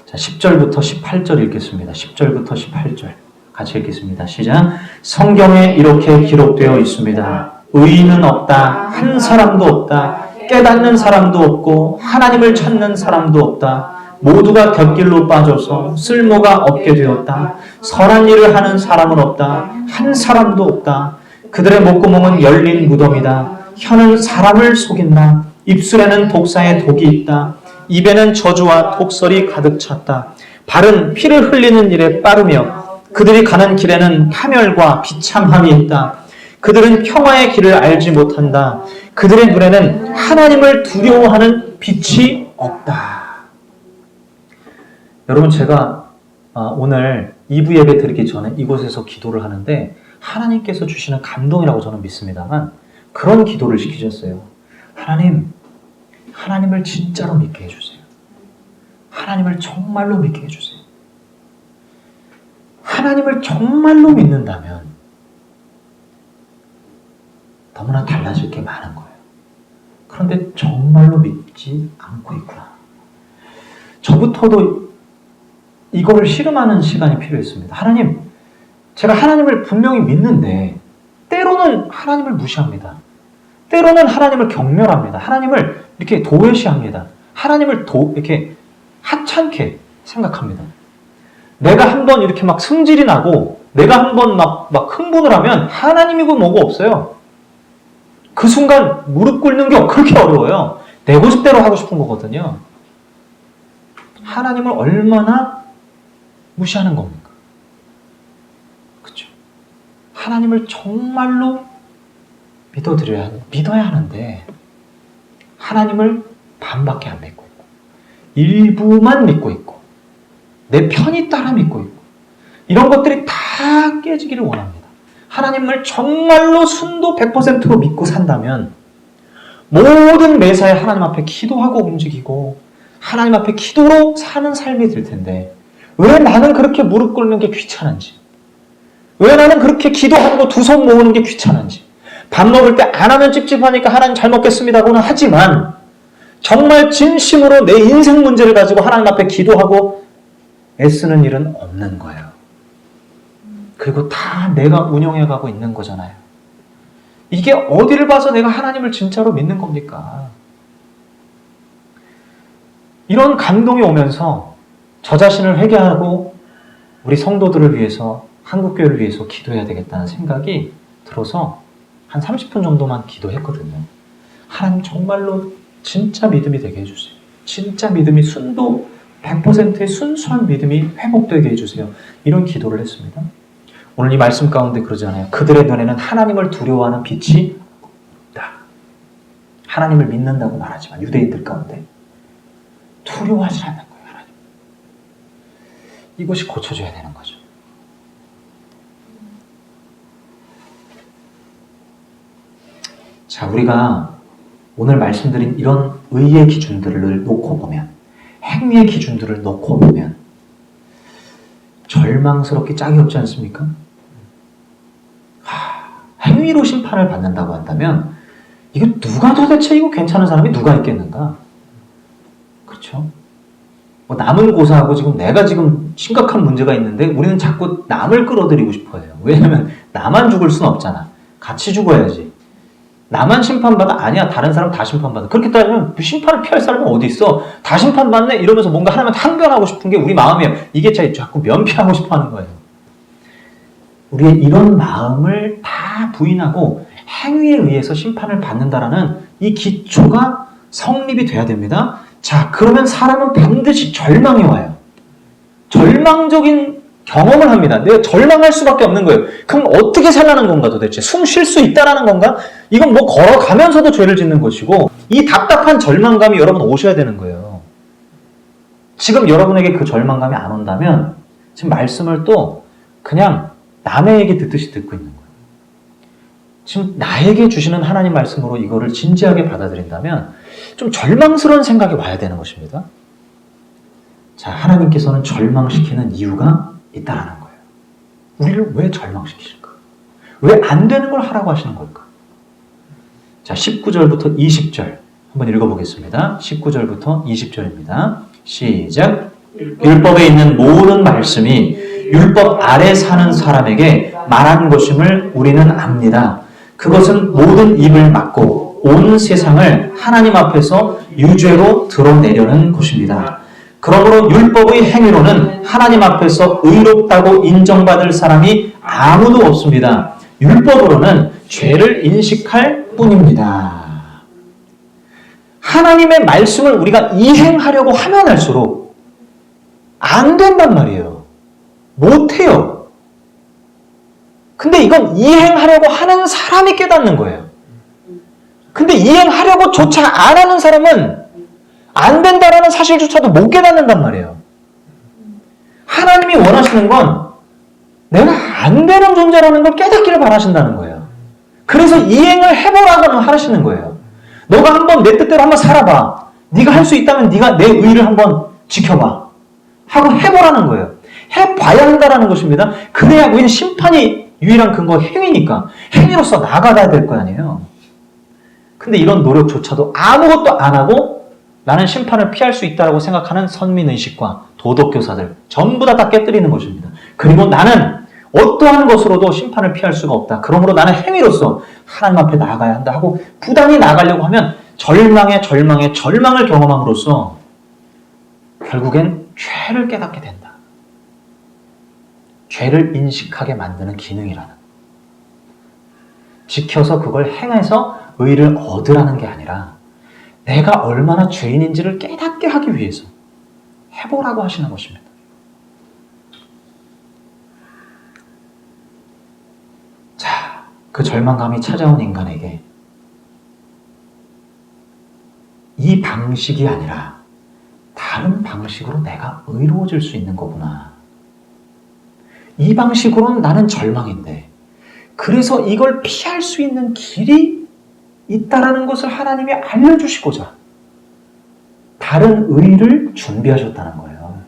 자, 10절부터 18절 읽겠습니다. 10절부터 18절 같이 읽겠습니다. 시작. 성경에 이렇게 기록되어 있습니다. 의인은 없다. 한 사람도 없다. 깨닫는 사람도 없고 하나님을 찾는 사람도 없다. 모두가 곁길로 빠져서 쓸모가 없게 되었다. 선한 일을 하는 사람은 없다. 한 사람도 없다. 그들의 목구멍은 열린 무덤이다. 혀는 사람을 속인다. 입술에는 독사의 독이 있다. 입에는 저주와 독설이 가득 찼다. 발은 피를 흘리는 일에 빠르며 그들이 가는 길에는 파멸과 비참함이 있다. 그들은 평화의 길을 알지 못한다. 그들의 눈에는 하나님을 두려워하는 빛이 없다. 여러분, 제가 오늘 2부 예배 드리기 전에 이곳에서 기도를 하는데 하나님께서 주시는 감동이라고 저는 믿습니다만 그런 기도를 시키셨어요. 하나님, 하나님을 진짜로 믿게 해주세요. 하나님을 정말로 믿게 해주세요. 하나님을 정말로 믿는다면 너무나 달라질 게 많은 거예요. 그런데 정말로 믿지 않고 있구나. 저부터도 이거를 실험하는 시간이 필요했습니다. 하나님, 제가 하나님을 분명히 믿는데 때로는 하나님을 무시합니다. 때로는 하나님을 경멸합니다. 하나님을 이렇게 도외시합니다. 하나님을 이렇게 하찮게 생각합니다. 내가 한번 이렇게 막 승질이 나고 내가 한번 막 흥분을 하면 하나님이고 뭐고 없어요. 그 순간 무릎 꿇는 게 그렇게 어려워요. 내 고집대로 하고 싶은 거거든요. 하나님을 얼마나 무시하는 겁니까? 그렇죠? 하나님을 정말로 믿어야 하는데 하나님을 반밖에 안 믿고 있고 일부만 믿고 있고 내 편이 따라 믿고 있고 이런 것들이 다 깨지기를 원합니다. 하나님을 정말로 순도 100%로 믿고 산다면 모든 매사에 하나님 앞에 기도하고 움직이고 하나님 앞에 기도로 사는 삶이 될 텐데 왜 나는 그렇게 무릎 꿇는 게 귀찮은지, 왜 나는 그렇게 기도하는 거 두 손 모으는 게 귀찮은지, 밥 먹을 때 안 하면 찝찝하니까 하나님 잘 먹겠습니다고는 하지만 정말 진심으로 내 인생 문제를 가지고 하나님 앞에 기도하고 애쓰는 일은 없는 거예요. 그리고 다 내가 운영해가고 있는 거잖아요. 이게 어디를 봐서 내가 하나님을 진짜로 믿는 겁니까? 이런 감동이 오면서 저 자신을 회개하고 우리 성도들을 위해서, 한국교회를 위해서 기도해야 되겠다는 생각이 들어서 한 30분 정도만 기도했거든요. 하나님 정말로 진짜 믿음이 되게 해주세요. 진짜 믿음이 순도 100%의 순수한 믿음이 회복되게 해주세요. 이런 기도를 했습니다. 오늘 이 말씀 가운데 그러잖아요. 그들의 눈에는 하나님을 두려워하는 빛이 없다. 하나님을 믿는다고 말하지만 유대인들 가운데 두려워하지 않는 거예요. 하나님. 이것이 고쳐져야 되는 거죠. 자, 우리가 오늘 말씀드린 이런 의의 기준들을 놓고 보면, 행위의 기준들을 놓고 보면 절망스럽게 짝이 없지 않습니까? 행위로 심판을 받는다고 한다면 이거 누가 도대체 이거 괜찮은 사람이 누가 있겠는가? 그렇죠? 남을 고사하고 지금 내가 지금 심각한 문제가 있는데 우리는 자꾸 남을 끌어들이고 싶어 해요. 왜냐하면 나만 죽을 수는 없잖아. 같이 죽어야지. 나만 심판받아? 아니야. 다른 사람 다 심판받아. 그렇게 따지면 심판을 피할 사람은 어디 있어? 다 심판받네? 이러면서 뭔가 하나님한테 항변하고 싶은 게 우리 마음이에요. 이게 자꾸 면피하고 싶어 하는 거예요. 우리의 이런 마음을 다 부인하고 행위에 의해서 심판을 받는다라는 이 기초가 성립이 돼야 됩니다. 자, 그러면 사람은 반드시 절망이 와요. 절망적인 경험을 합니다. 내가 절망할 수밖에 없는 거예요. 그럼 어떻게 살라는 건가 도대체? 숨 쉴 수 있다라는 건가? 이건 뭐 걸어가면서도 죄를 짓는 것이고 이 답답한 절망감이 여러분 오셔야 되는 거예요. 지금 여러분에게 그 절망감이 안 온다면 지금 말씀을 또 그냥 남의 얘기 듣듯이 듣고 있는 거예요. 지금 나에게 주시는 하나님 말씀으로 이거를 진지하게 받아들인다면 좀 절망스러운 생각이 와야 되는 것입니다. 자, 하나님께서는 절망시키는 이유가 있다라는 거예요. 우리를 왜 절망시키실까? 왜 안 되는 걸 하라고 하시는 걸까? 자, 19절부터 20절 한번 읽어보겠습니다. 19절부터 20절입니다. 시작. 율법에 있는 모든 말씀이 율법 아래 사는 사람에게 말한 것임을 우리는 압니다. 그것은 모든 입을 막고 온 세상을 하나님 앞에서 유죄로 드러내려는 것입니다. 그러므로 율법의 행위로는 하나님 앞에서 의롭다고 인정받을 사람이 아무도 없습니다. 율법으로는 죄를 인식할 뿐입니다. 하나님의 말씀을 우리가 이행하려고 하면 할수록 안 된단 말이에요. 못해요. 근데 이건 이행하려고 하는 사람이 깨닫는 거예요. 근데 이행하려고 조차 안 하는 사람은 안 된다라는 사실조차도 못 깨닫는단 말이에요. 하나님이 원하시는 건 내가 안 되는 존재라는 걸 깨닫기를 바라신다는 거예요. 그래서 이행을 해보라고 하시는 거예요. 너가 한번 내 뜻대로 한번 살아봐. 네가 할 수 있다면 네가 내 의를 한번 지켜봐. 하고 해보라는 거예요. 해봐야 한다라는 것입니다. 그래야 우리는 심판이 유일한 근거 행위니까 행위로서 나아가야 될 거 아니에요. 근데 이런 노력조차도 아무것도 안 하고 나는 심판을 피할 수 있다고 생각하는 선민의식과 도덕교사들 전부 다 깨뜨리는 것입니다. 그리고 나는 어떠한 것으로도 심판을 피할 수가 없다. 그러므로 나는 행위로서 하나님 앞에 나아가야 한다 하고 부단히 나아가려고 하면 절망을 경험함으로써 결국엔 죄를 깨닫게 된다. 죄를 인식하게 만드는 기능이라는. 지켜서 그걸 행해서 의를 얻으라는 게 아니라 내가 얼마나 죄인인지를 깨닫게 하기 위해서 해보라고 하시는 것입니다. 자, 그 절망감이 찾아온 인간에게 이 방식이 아니라 다른 방식으로 내가 의로워질 수 있는 거구나. 이 방식으로는 나는 절망인데 그래서 이걸 피할 수 있는 길이 있다라는 것을 하나님이 알려주시고자 다른 의를 준비하셨다는 거예요.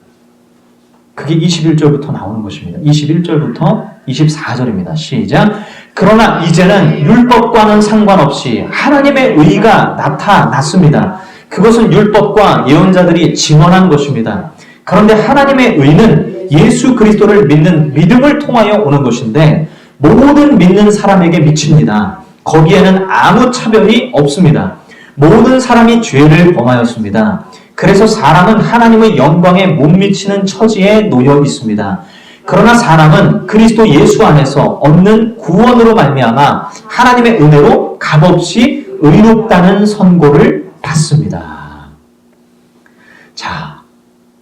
그게 21절부터 나오는 것입니다. 21절부터 24절입니다. 시작. 그러나 이제는 율법과는 상관없이 하나님의 의가 나타났습니다. 그것은 율법과 예언자들이 증언한 것입니다. 그런데 하나님의 의는 예수 그리스도를 믿는 믿음을 통하여 오는 것인데 모든 믿는 사람에게 미칩니다. 거기에는 아무 차별이 없습니다. 모든 사람이 죄를 범하였습니다. 그래서 사람은 하나님의 영광에 못 미치는 처지에 놓여 있습니다. 그러나 사람은 그리스도 예수 안에서 얻는 구원으로 말미암아 하나님의 은혜로 값없이 의롭다는 선고를 받습니다. 자,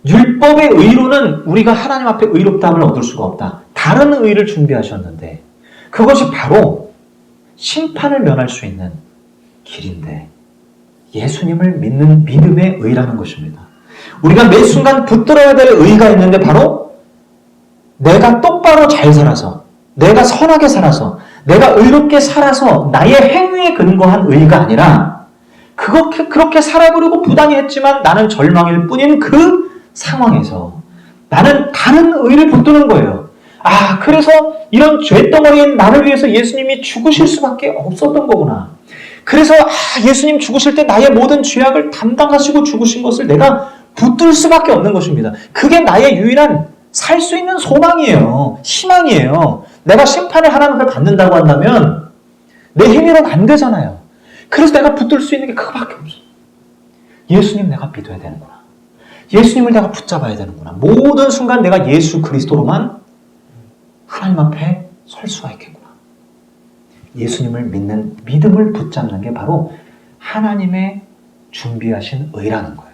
율법의 의로는 우리가 하나님 앞에 의롭다함을 얻을 수가 없다. 다른 의를 준비하셨는데 그것이 바로 심판을 면할 수 있는 길인데 예수님을 믿는 믿음의 의라는 것입니다. 우리가 매 순간 붙들어야 될 의가 있는데 바로 내가 똑바로 잘 살아서 내가 선하게 살아서 내가 의롭게 살아서 나의 행위에 근거한 의가 아니라 그렇게 살아보려고 부단히 했지만 나는 절망일 뿐인 그 상황에서 나는 다른 의를 붙드는 거예요. 아, 그래서 이런 죄덩어리인 나를 위해서 예수님이 죽으실 수밖에 없었던 거구나. 그래서 예수님 죽으실 때 나의 모든 죄악을 담당하시고 죽으신 것을 내가 붙들 수밖에 없는 것입니다. 그게 나의 유일한 살 수 있는 소망이에요. 희망이에요. 내가 심판을 하나님 앞에 받는다고 한다면 내 힘으로는 안 되잖아요. 그래서 내가 붙들 수 있는 게 그거밖에 없어. 예수님 내가 믿어야 되는구나. 예수님을 내가 붙잡아야 되는구나. 모든 순간 내가 예수 그리스도로만 하나님 앞에 설 수가 있겠구나. 예수님을 믿는 믿음을 붙잡는 게 바로 하나님의 준비하신 의라는 거예요.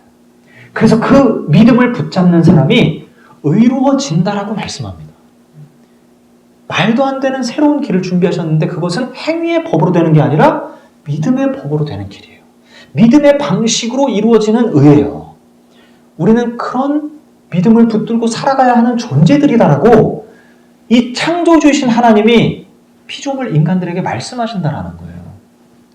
그래서 그 믿음을 붙잡는 사람이 의로워진다라고 말씀합니다. 말도 안 되는 새로운 길을 준비하셨는데 그것은 행위의 법으로 되는 게 아니라 믿음의 법으로 되는 길이에요. 믿음의 방식으로 이루어지는 의예요. 우리는 그런 믿음을 붙들고 살아가야 하는 존재들이다라고 이 창조주이신 하나님이 피조물 인간들에게 말씀하신다라는 거예요.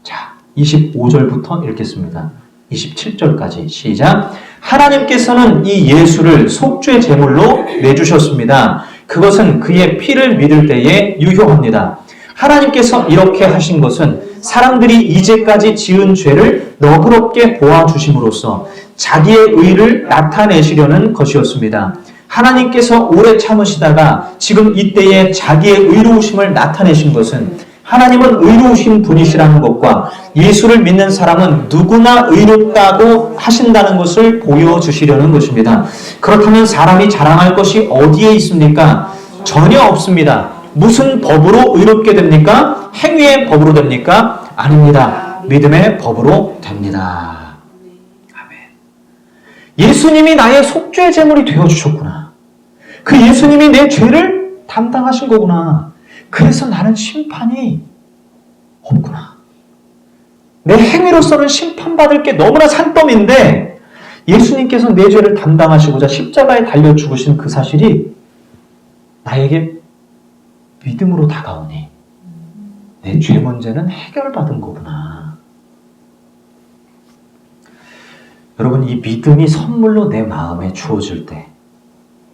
자, 25절부터 읽겠습니다. 27절까지 시작. 하나님께서는 이 예수를 속죄 제물로 내주셨습니다. 그것은 그의 피를 믿을 때에 유효합니다. 하나님께서 이렇게 하신 것은 사람들이 이제까지 지은 죄를 너그럽게 보아주심으로써 자기의 의를 나타내시려는 것이었습니다. 하나님께서 오래 참으시다가 지금 이때에 자기의 의로우심을 나타내신 것은 하나님은 의로우신 분이시라는 것과 예수를 믿는 사람은 누구나 의롭다고 하신다는 것을 보여주시려는 것입니다. 그렇다면 사람이 자랑할 것이 어디에 있습니까? 전혀 없습니다. 무슨 법으로 의롭게 됩니까? 행위의 법으로 됩니까? 아닙니다. 믿음의 법으로 됩니다. 아멘. 예수님이 나의 속죄 제물이 되어주셨구나. 그 예수님이 내 죄를 담당하신 거구나. 그래서 나는 심판이 없구나. 내 행위로서는 심판받을 게 너무나 산더미인데 예수님께서 내 죄를 담당하시고자 십자가에 달려 죽으신 그 사실이 나에게 믿음으로 다가오니 내 죄 문제는 해결받은 거구나. 여러분, 이 믿음이 선물로 내 마음에 주어질 때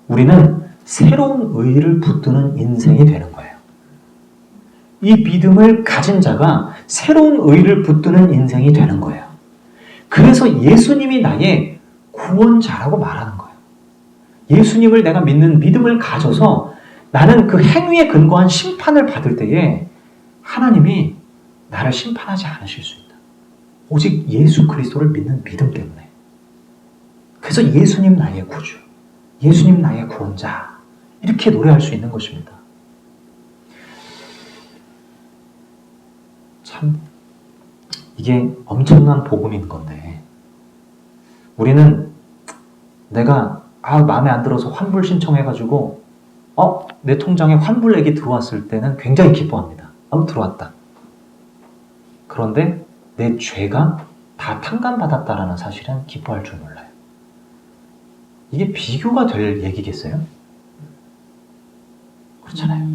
우리는 새로운 의의를 붙드는 인생이 되는 거예요. 이 믿음을 가진 자가 새로운 의의를 붙드는 인생이 되는 거예요. 그래서 예수님이 나의 구원자라고 말하는 거예요. 예수님을 내가 믿는 믿음을 가져서 나는 그 행위에 근거한 심판을 받을 때에 하나님이 나를 심판하지 않으실 수 있다. 오직 예수 그리스도를 믿는 믿음 때문에. 그래서 예수님 나의 구주, 예수님 나의 구원자, 이렇게 노래할 수 있는 것입니다. 참 이게 엄청난 복음인 건데 우리는 내가 마음에 안 들어서 환불 신청해가지고 내 통장에 환불액이 들어왔을 때는 굉장히 기뻐합니다. 들어왔다. 그런데 내 죄가 다 탕감받았다라는 사실은 기뻐할 줄 몰라요. 이게 비교가 될 얘기겠어요? 그렇잖아요.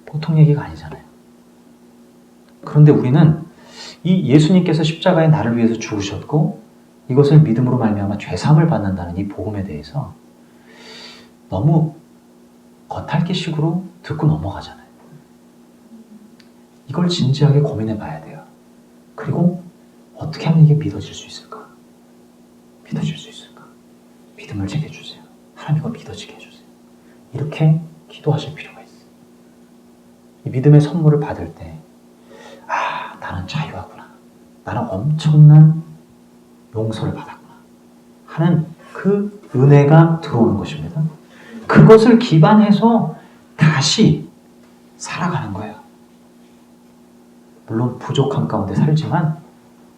보통 얘기가 아니잖아요. 그런데 우리는 이 예수님께서 십자가에 나를 위해서 죽으셨고 이것을 믿음으로 말미암아 죄사함을 받는다는 이 복음에 대해서 너무 겉핥기식으로 듣고 넘어가잖아요. 이걸 진지하게 고민해 봐야 돼요. 그리고 어떻게 하면 이게 믿어질 수 있을까? 믿어질 수 있을까? 믿음을 제게 주세요. 하나님 이거 믿어지게 해주세요. 이렇게 기도하실 필요가 있어요. 이 믿음의 선물을 받을 때 나는 자유하구나. 나는 엄청난 용서를 받았구나. 하는 그 은혜가 들어오는 것입니다. 그것을 기반해서 다시 살아가는 거예요. 물론 부족한 가운데 살지만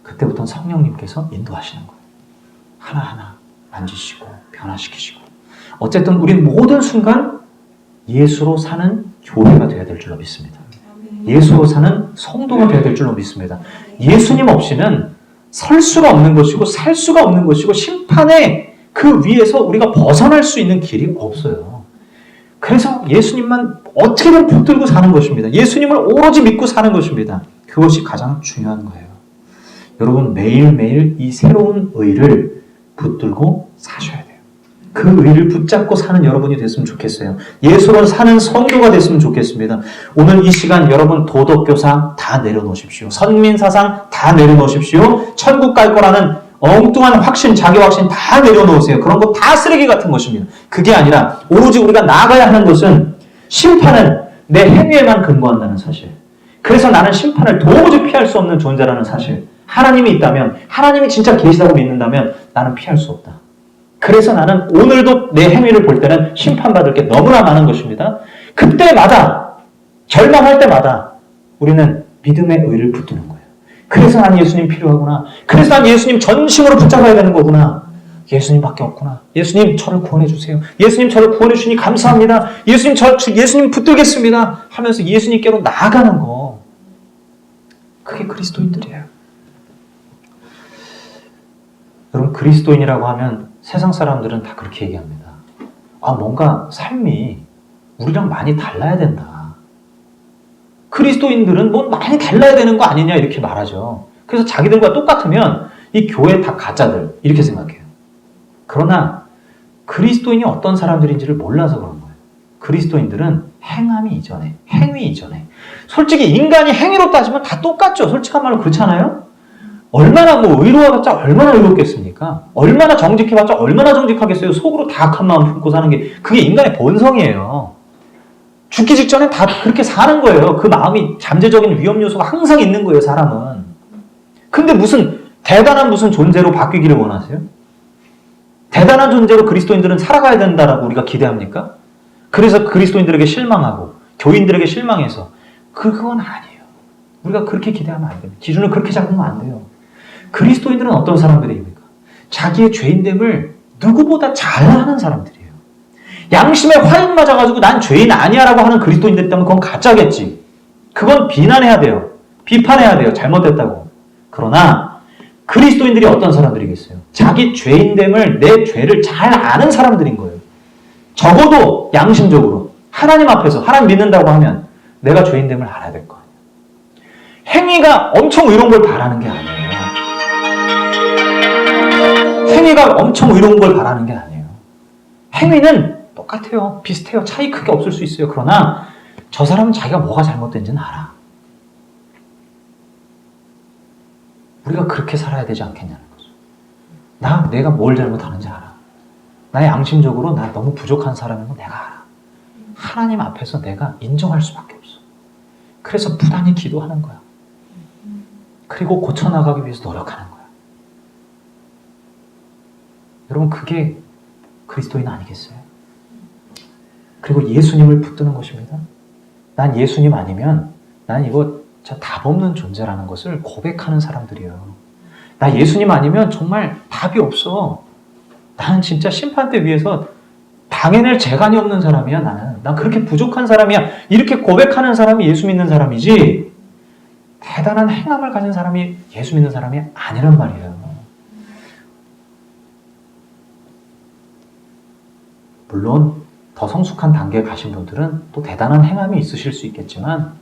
그때부터는 성령님께서 인도하시는 거예요. 하나하나 만지시고 변화시키시고 어쨌든 우리는 모든 순간 예수로 사는 교회가 되어야 될 줄로 믿습니다. 예수로 사는 성도가 되어야 될 줄로 믿습니다. 예수님 없이는 설 수가 없는 것이고 살 수가 없는 것이고 심판의 그 위에서 우리가 벗어날 수 있는 길이 없어요. 그래서 예수님만 어떻게든 붙들고 사는 것입니다. 예수님을 오로지 믿고 사는 것입니다. 그것이 가장 중요한 거예요. 여러분 매일매일 이 새로운 의를 붙들고 사셔야 돼요. 그 의를 붙잡고 사는 여러분이 됐으면 좋겠어요. 예수로 사는 성도가 됐으면 좋겠습니다. 오늘 이 시간 여러분 도덕교사 다 내려놓으십시오. 선민사상 다 내려놓으십시오. 천국 갈 거라는 엉뚱한 확신, 자기 확신 다 내려놓으세요. 그런 거 다 쓰레기 같은 것입니다. 그게 아니라 오로지 우리가 나아가야 하는 것은 심판은 내 행위에만 근거한다는 사실. 그래서 나는 심판을 도무지 피할 수 없는 존재라는 사실. 하나님이 있다면, 하나님이 진짜 계시다고 믿는다면 나는 피할 수 없다. 그래서 나는 오늘도 내 행위를 볼 때는 심판받을 게 너무나 많은 것입니다. 그때마다, 절망할 때마다 우리는 믿음의 의를 붙드는 거예요. 그래서 난 예수님 필요하구나. 그래서 난 예수님 전심으로 붙잡아야 되는 거구나. 예수님밖에 없구나. 예수님 저를 구원해 주세요. 예수님 저를 구원해 주시니 감사합니다. 예수님 붙들겠습니다. 하면서 예수님께로 나아가는 거. 그게 그리스도인들이에요. 여러분 그리스도인이라고 하면 세상 사람들은 다 그렇게 얘기합니다. 뭔가 삶이 우리랑 많이 달라야 된다. 그리스도인들은 뭐 많이 달라야 되는 거 아니냐 이렇게 말하죠. 그래서 자기들과 똑같으면 이 교회 다 가짜들 이렇게 생각해요. 그러나 그리스도인이 어떤 사람들인지를 몰라서 그런 거예요. 그리스도인들은 행함이 이전에, 행위 이전에. 솔직히 인간이 행위로 따지면 다 똑같죠. 솔직한 말로 그렇잖아요. 얼마나 뭐 의로워봤자 얼마나 의롭겠습니까? 얼마나 정직해봤자 얼마나 정직하겠어요. 속으로 다 악한 마음 품고 사는 게 그게 인간의 본성이에요. 죽기 직전에 다 그렇게 사는 거예요. 그 마음이 잠재적인 위험 요소가 항상 있는 거예요, 사람은. 근데 무슨 대단한 무슨 존재로 바뀌기를 원하세요? 대단한 존재로 그리스도인들은 살아가야 된다라고 우리가 기대합니까? 그래서 그리스도인들에게 실망하고 교인들에게 실망해서 그건 아니에요. 우리가 그렇게 기대하면 안 됩니다. 기준을 그렇게 잡으면 안 돼요. 그리스도인들은 어떤 사람들입니까? 자기의 죄인됨을 누구보다 잘하는 사람들이에요. 양심에 화인 맞아가지고 난 죄인 아니야 라고 하는 그리스도인들 있다면 그건 가짜겠지. 그건 비난해야 돼요. 비판해야 돼요. 잘못됐다고. 그러나 그리스도인들이 어떤 사람들이겠어요? 자기 죄인됨을, 내 죄를 잘 아는 사람들인 거예요. 적어도 양심적으로 하나님 앞에서 하나님 믿는다고 하면 내가 죄인됨을 알아야 될 거 아니에요. 행위가 엄청 의로운 걸 바라는 게 아니에요. 행위가 엄청 의로운 걸 바라는 게 아니에요. 행위는 똑같아요. 비슷해요. 차이 크게 없을 수 있어요. 그러나 저 사람은 자기가 뭐가 잘못된지는 알아. 우리가 그렇게 살아야 되지 않겠냐는 거죠. 내가 뭘 잘못하는지 알아. 나 양심적으로 나 너무 부족한 사람인 거 내가 알아. 하나님 앞에서 내가 인정할 수밖에 없어. 그래서 부단히 기도하는 거야. 그리고 고쳐나가기 위해서 노력하는 거야. 여러분 그게 그리스도인 아니겠어요? 그리고 예수님을 붙드는 것입니다. 난 예수님 아니면 난 이거 답 없는 존재라는 것을 고백하는 사람들이에요. 나 예수님 아니면 정말 답이 없어. 나는 진짜 심판대 위에서 당해낼 재간이 없는 사람이야. 난 그렇게 부족한 사람이야. 이렇게 고백하는 사람이 예수 믿는 사람이지 대단한 행함을 가진 사람이 예수 믿는 사람이 아니란 말이에요. 물론 더 성숙한 단계에 가신 분들은 또 대단한 행함이 있으실 수 있겠지만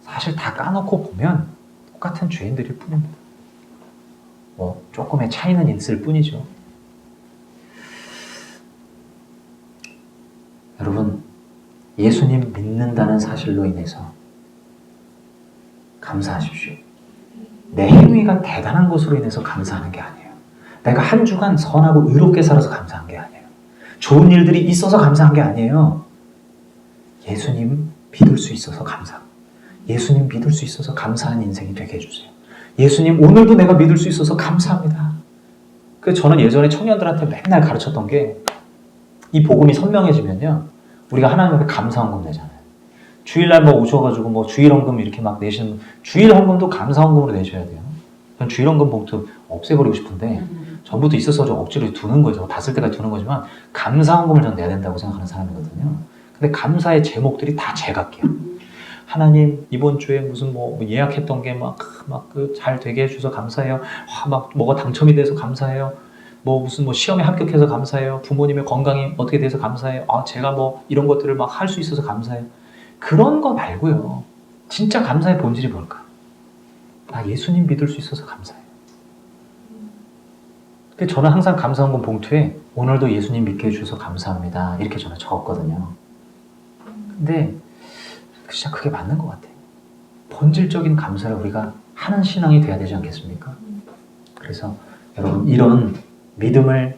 사실 다 까놓고 보면 똑같은 죄인들일 뿐입니다. 뭐 조금의 차이는 있을 뿐이죠. 여러분, 예수님 믿는다는 사실로 인해서 감사하십시오. 내 행위가 대단한 것으로 인해서 감사하는 게 아니에요. 내가 한 주간 선하고 의롭게 살아서 감사한 게 아니에요. 좋은 일들이 있어서 감사한 게 아니에요. 예수님 믿을 수 있어서 감사합니다. 예수님 믿을 수 있어서 감사한 인생이 되게 해주세요. 예수님 오늘도 내가 믿을 수 있어서 감사합니다. 그래서 저는 예전에 청년들한테 맨날 가르쳤던 게 이 복음이 선명해지면요. 우리가 하나님 앞에 감사헌금 내잖아요. 주일날 뭐 오셔가지고 뭐 주일헌금 이렇게 막 내시는 주일헌금도 감사헌금으로 내셔야 돼요. 전 주일헌금 봉투 없애버리고 싶은데 전부터 있어서 좀 억지로 두는 거죠. 다 쓸 때까지 두는 거지만 감사헌금을 전 내야 된다고 생각하는 사람이거든요. 근데 감사의 제목들이 다 제각기야. 하나님 이번 주에 무슨 뭐 예약했던 게 막 잘 되게 해주셔서 감사해요. 막 뭐가 당첨이 돼서 감사해요. 뭐 무슨 뭐 시험에 합격해서 감사해요. 부모님의 건강이 어떻게 돼서 감사해요. 제가 뭐 이런 것들을 막 할 수 있어서 감사해요. 그런 거 말고요. 진짜 감사의 본질이 뭘까? 나 예수님 믿을 수 있어서 감사해요. 근데 저는 항상 감사헌금 봉투에 오늘도 예수님 믿게 해주셔서 감사합니다. 이렇게 저는 적었거든요. 근데 진짜 그게 맞는 것 같아요. 본질적인 감사를 우리가 하는 신앙이 돼야 되지 않겠습니까? 그래서 여러분 이런 믿음을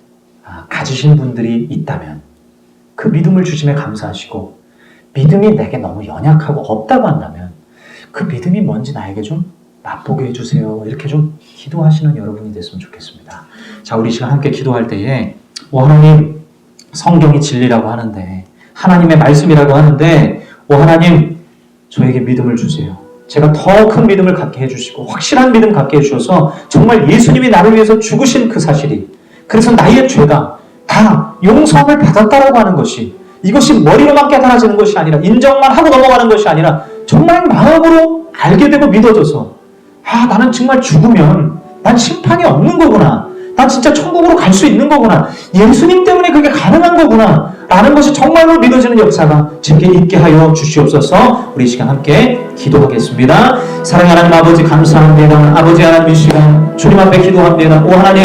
가지신 분들이 있다면 그 믿음을 주심에 감사하시고 믿음이 내게 너무 연약하고 없다고 한다면 그 믿음이 뭔지 나에게 좀 맛보게 해주세요. 이렇게 좀 기도하시는 여러분이 됐으면 좋겠습니다. 자, 우리 시간 함께 기도할 때에 하나님 성경이 진리라고 하는데 하나님의 말씀이라고 하는데 하나님 저에게 믿음을 주세요. 제가 더 큰 믿음을 갖게 해주시고 확실한 믿음 갖게 해주셔서 정말 예수님이 나를 위해서 죽으신 그 사실이 그래서 나의 죄가 다 용서함을 받았다라고 하는 것이 이것이 머리로만 깨달아지는 것이 아니라 인정만 하고 넘어가는 것이 아니라 정말 마음으로 알게 되고 믿어져서 나는 정말 죽으면 난 심판이 없는 거구나. 난 진짜 천국으로 갈 수 있는 거구나. 예수님 때문에 그게 가능한 거구나. 라는 것이 정말로 믿어지는 역사가 제게 있게 하여 주시옵소서. 우리 이 시간 함께 기도하겠습니다. 사랑하는 아버지 감사합니다. 아버지 하나님 이 시간 주님 앞에 기도합니다. 하나님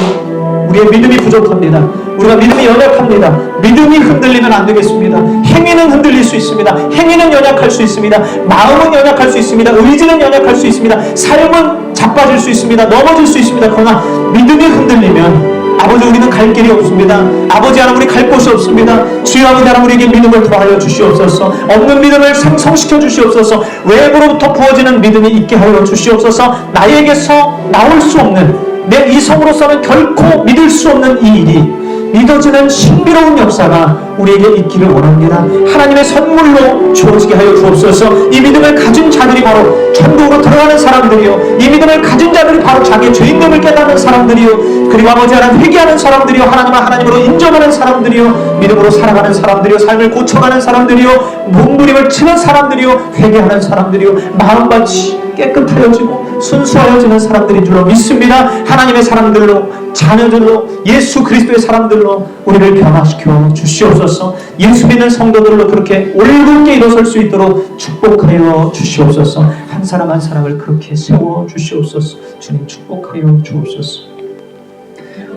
우리의 믿음이 부족합니다. 우리가 믿음이 연약합니다. 믿음이 흔들리면 안 되겠습니다. 행위는 흔들릴 수 있습니다. 행위는 연약할 수 있습니다. 마음은 연약할 수 있습니다. 의지는 연약할 수 있습니다. 삶은 자빠질 수 있습니다. 넘어질 수 있습니다. 그러나 믿음이 흔들리면 아버지, 우리는 갈 길이 없습니다. 아버지 하나님, 우리 갈 곳이 없습니다. 주여 아버지 하나님, 우리에게 믿음을 더하여 주시옵소서. 없는 믿음을 생성시켜 주시옵소서. 외부로부터 부어지는 믿음이 있게 하여 주시옵소서. 나에게서 나올 수 없는, 내 이성으로서는 결코 믿을 수 없는 이 일이 믿어지는 신비로운 역사가 우리에게 있기를 원합니다. 하나님의 선물로 주어지게 하여 주옵소서. 이 믿음을 가진 자들이 바로 천국으로 들어가는 사람들이요, 이 믿음을 가진 자들이 바로 자기의 죄인됨을 깨닫는 사람들이요, 그리고 아버지 하나님 회개하는 사람들이요, 하나님을 하나님으로 인정하는 사람들이요, 믿음으로 살아가는 사람들이요, 삶을 고쳐가는 사람들이요, 몸부림을 치는 사람들이요, 회개하는 사람들이요, 마음밭이 깨끗하여지고 순수하여지는 사람들인 줄로 믿습니다. 하나님의 사람들로, 자녀들로, 예수 그리스도의 사람들로 우리를 변화시켜 주시옵소서. 예수 믿는 성도들로 그렇게 올곧게 일어설 수 있도록 축복하여 주시옵소서. 한 사람 한 사람을 그렇게 세워 주시옵소서. 주님 축복하여 주옵소서.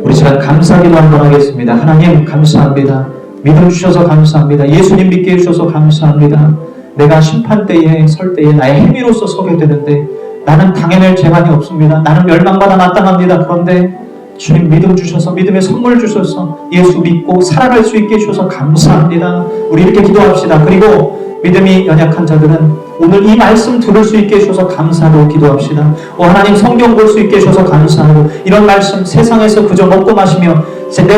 우리 시간 감사기도 한번 하겠습니다. 하나님 감사합니다. 믿음 주셔서 감사합니다. 예수님 믿게 해주셔서 감사합니다. 내가 심판대에 설 때에 나의 행위로서 서게 되는데 나는 당해낼 재간이 없습니다. 나는 멸망받아 마땅합니다. 그런데 주님 믿음 주셔서, 믿음의 선물 주셔서 예수 믿고 살아갈 수 있게 해주셔서 감사합니다. 우리 이렇게 기도합시다. 그리고 믿음이 연약한 자들은 오늘 이 말씀 들을 수 있게 해주셔서 감사로 기도합시다. 하나님 성경 볼 수 있게 해주셔서 감사하고, 이런 말씀 세상에서 그저 먹고 마시며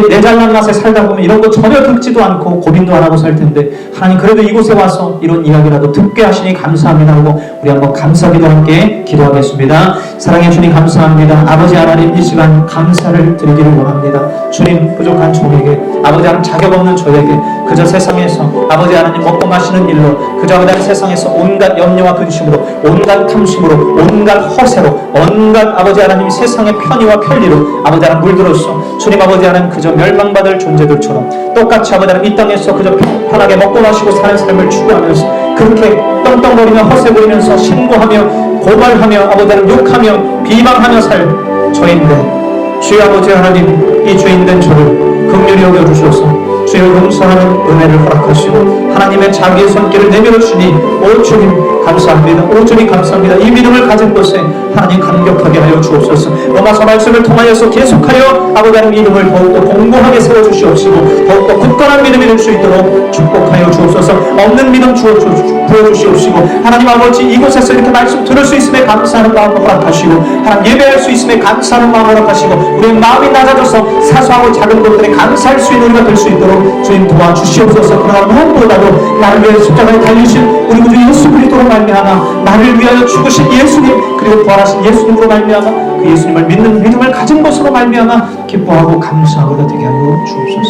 내 잘난 맛에 살다 보면 이런 거 전혀 듣지도 않고 고민도 안 하고 살 텐데, 하나님 그래도 이곳에 와서 이런 이야기라도 듣게 하시니 감사합니다 하고 우리 한번 감사기도 함께 기도하겠습니다. 사랑해 주님 감사합니다. 아버지 하나님, 이 시간 감사를 드리기를 원합니다. 주님, 부족한 종에게, 아버지 하나님 자격 없는 저에게 그저 세상에서 아버지 하나님 먹고 마시는 일로, 그저 아버지 하나님 세상에서 온갖 염려와 근심으로, 온갖 탐심으로, 온갖 허세로, 온갖 아버지 하나님 세상의 편의와 편리로 아버지 하나님 물들었어. 주님 아버지 하나님 그저 멸망받을 존재들처럼 똑같이 아버지 하나님 이 땅에서 그저 편하게 먹고 마시고 사는 삶을 추구하면서 그렇게 떵떵거리며 허세 부리면서 신고하며 고발하며 아버지 하나님 욕하며 비방하며 살 저인데, 주여 아버지 하나님 이 죄인된 저를 긍휼히 여겨주셔서 주여 용서하는 은혜를 허락하시고 하나님의 자기의 손길을 내밀어 주니 오 주님 감사합니다. 오 주님 감사합니다. 이 믿음을 가진 곳에 하나님 감격하게 하여 주옵소서. 로마서 말씀을 통하여서 계속하여 아버지 하나님 이름을 더욱더 공고하게 세워주시옵시고 더욱더 굳건한 믿음이 될 수 있도록 축복하여 주옵소서. 없는 믿음 부어주시옵시고 하나님 아버지 이곳에서 이렇게 말씀 들을 수 있음에 감사하는 마음을 허락하시고 하나님 예배할 수 있음에 감사하는 마음을 허락하시고 우리의 마음이 낮아져서 사소하고 작은 것들에 감사할 수 있는 우리가 될 수 있도록 주님 도와주시옵소서. 그러나 무엇보다도 나를 위해 십자가에 달리신 우리 구주 예수 그리스도로 말미암아 나를 위하여 죽으신 예수님, 그리고 부활하신 예수님으로 말미암아 그 예수님을 믿는 믿음을 가진 것으로 말미암아 기뻐하고 감사하고 되게 하여 주옵소서.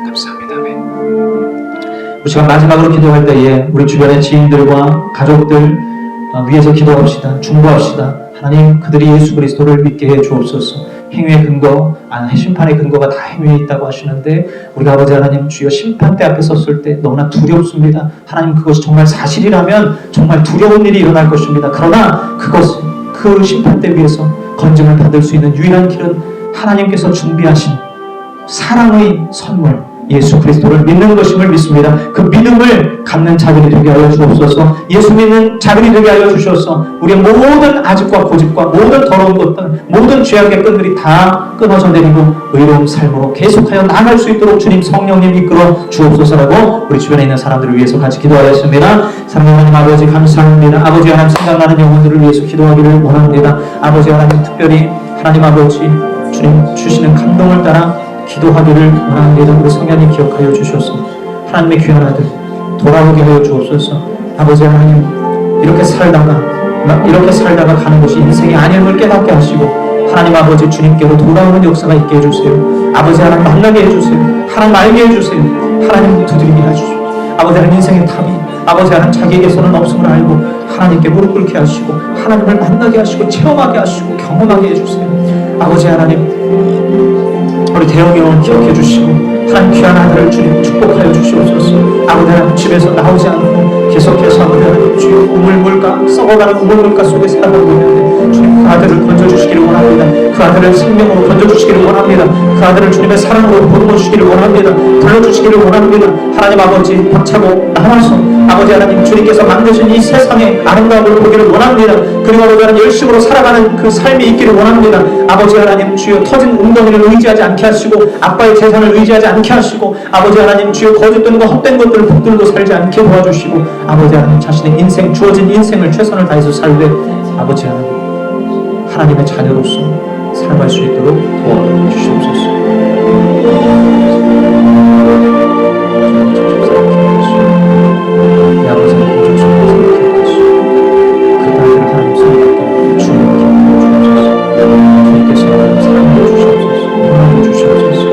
감사합니다. 아멘. 우리 시간 마지막으로 기도할 때에 우리 주변의 지인들과 가족들 위해서 기도합시다. 중보합시다. 하나님 그들이 예수 그리스도를 믿게 해 주옵소서. 행위의 근거, 심판의 근거가 다 행위에 있다고 하시는데 우리가 아버지 하나님 주여 심판대 앞에 섰을 때 너무나 두렵습니다. 하나님 그것이 정말 사실이라면 정말 두려운 일이 일어날 것입니다. 그러나 그 심판대 위에서 건짐을 받을 수 있는 유일한 길은 하나님께서 준비하신 사랑의 선물 예수 그리스도를 믿는 것임을 믿습니다. 그 믿음을 갖는 자들이 되게 하여 주옵소서. 예수 믿는 자들이 되게 하여 주셔서 우리의 모든 아집과 고집과 모든 더러운 것들, 모든 죄악의 끈들이 다 끊어져 내리고 의로운 삶으로 계속하여 나아갈 수 있도록 주님 성령님 이끌어 주옵소서라고 우리 주변에 있는 사람들을 위해서 같이 기도하였습니다. 사랑하는 하나님 아버지 감사합니다. 아버지 하나님 생각나는 영혼들을 위해서 기도하기를 원합니다. 아버지 하나님 특별히 하나님 아버지 주님 주시는 감동을 따라 기도하기를 원합니다. 우리 성령님 기억하여 주셔서 하나님의 귀한 아들 돌아오게 하여 주옵소서. 아버지 하나님 이렇게 살다가 가는 것이 인생이 아님을 깨닫게 하시고 하나님 아버지 주님께로 돌아오는 역사가 있게 해주세요. 아버지 하나님 만나게 해주세요. 하나님 알게 해주세요. 하나님 두드리게 해주세요. 아버지 하나님 인생의 답이 아버지 하나님 자기에게서는 없음을 알고 하나님께 무릎 꿇게 하시고 하나님을 만나게 하시고 체험하게 하시고 경험하게 해주세요. 아버지 하나님 우리 대형의 영혼 기억해 주시고 하나님 귀한 아들을 주님 축복하여 주시옵소서. 아버지 하나님 집에서 나오지 않고 계속해서 아버지 하나님 주여 우물물가 썩어가는 우물물가 속에 살아가고 있는데 주님 그 아들을 건져주시기를 원합니다. 그 아들을 생명으로 건져주시기를 원합니다. 그 아들을 주님의 사랑으로 보듬어주시기를 원합니다. 불러주시기를 원합니다. 하나님 아버지 박차고 나와서 아버지 하나님 주님께서 만드신 이 세상의 아름다움을 보기를 원합니다. 그리고 아버지 하나님 열심으로 살아가는 그 삶이 있기를 원합니다. 아버지 하나님 주여 터진 웅덩이를 의지하지 않게 하시고 아빠의 재산을 의지하지 않게 하시고 아버지 하나님 주여 거짓된과 헛된 것들을 붙들고 살지 않게 도와주시고 아버지 하나님 자신의 인생 주어진 인생을 최선을 다해서 살되 아버지 하나님 하나님의 자녀로서 살아갈 수 있도록 도와주시옵소서. 내 아버지는 공정성을 생각하시고 그 딸들을 하나님 사랑하게 주님께 주옵소서. 주님께서 하나님 사랑해 주시옵소서. 응원해 주시옵소서.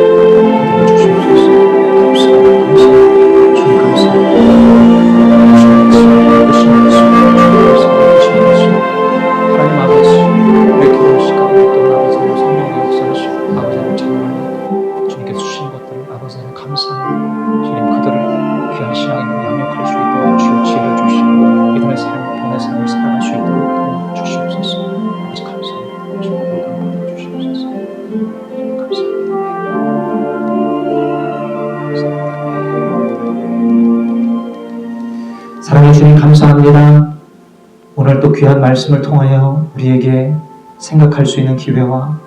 기도해 주시옵소서. 감사합니다. 주님 감사합니다. 하나님 아버지 우리의 결혼 시간에 또 아버지의 성령의 역사하시고 아버지 하나님 찬양합니다. 주님께서 주신 것들을 아버지 하나님 감사합니다. 주님 그들을 귀한 신앙으로 양육할 수 있도록 주여 지혜를 주시고 믿음의 삶, 본의 삶을 살아갈 수 있도록 도와주시옵소서. 아버지 감사합니다. 주님 영광 받아주시옵소서. 감사합니다. 사랑해 주님 감사합니다. 오늘 또 귀한 말씀을 통하여 우리에게 생각할 수 있는 기회와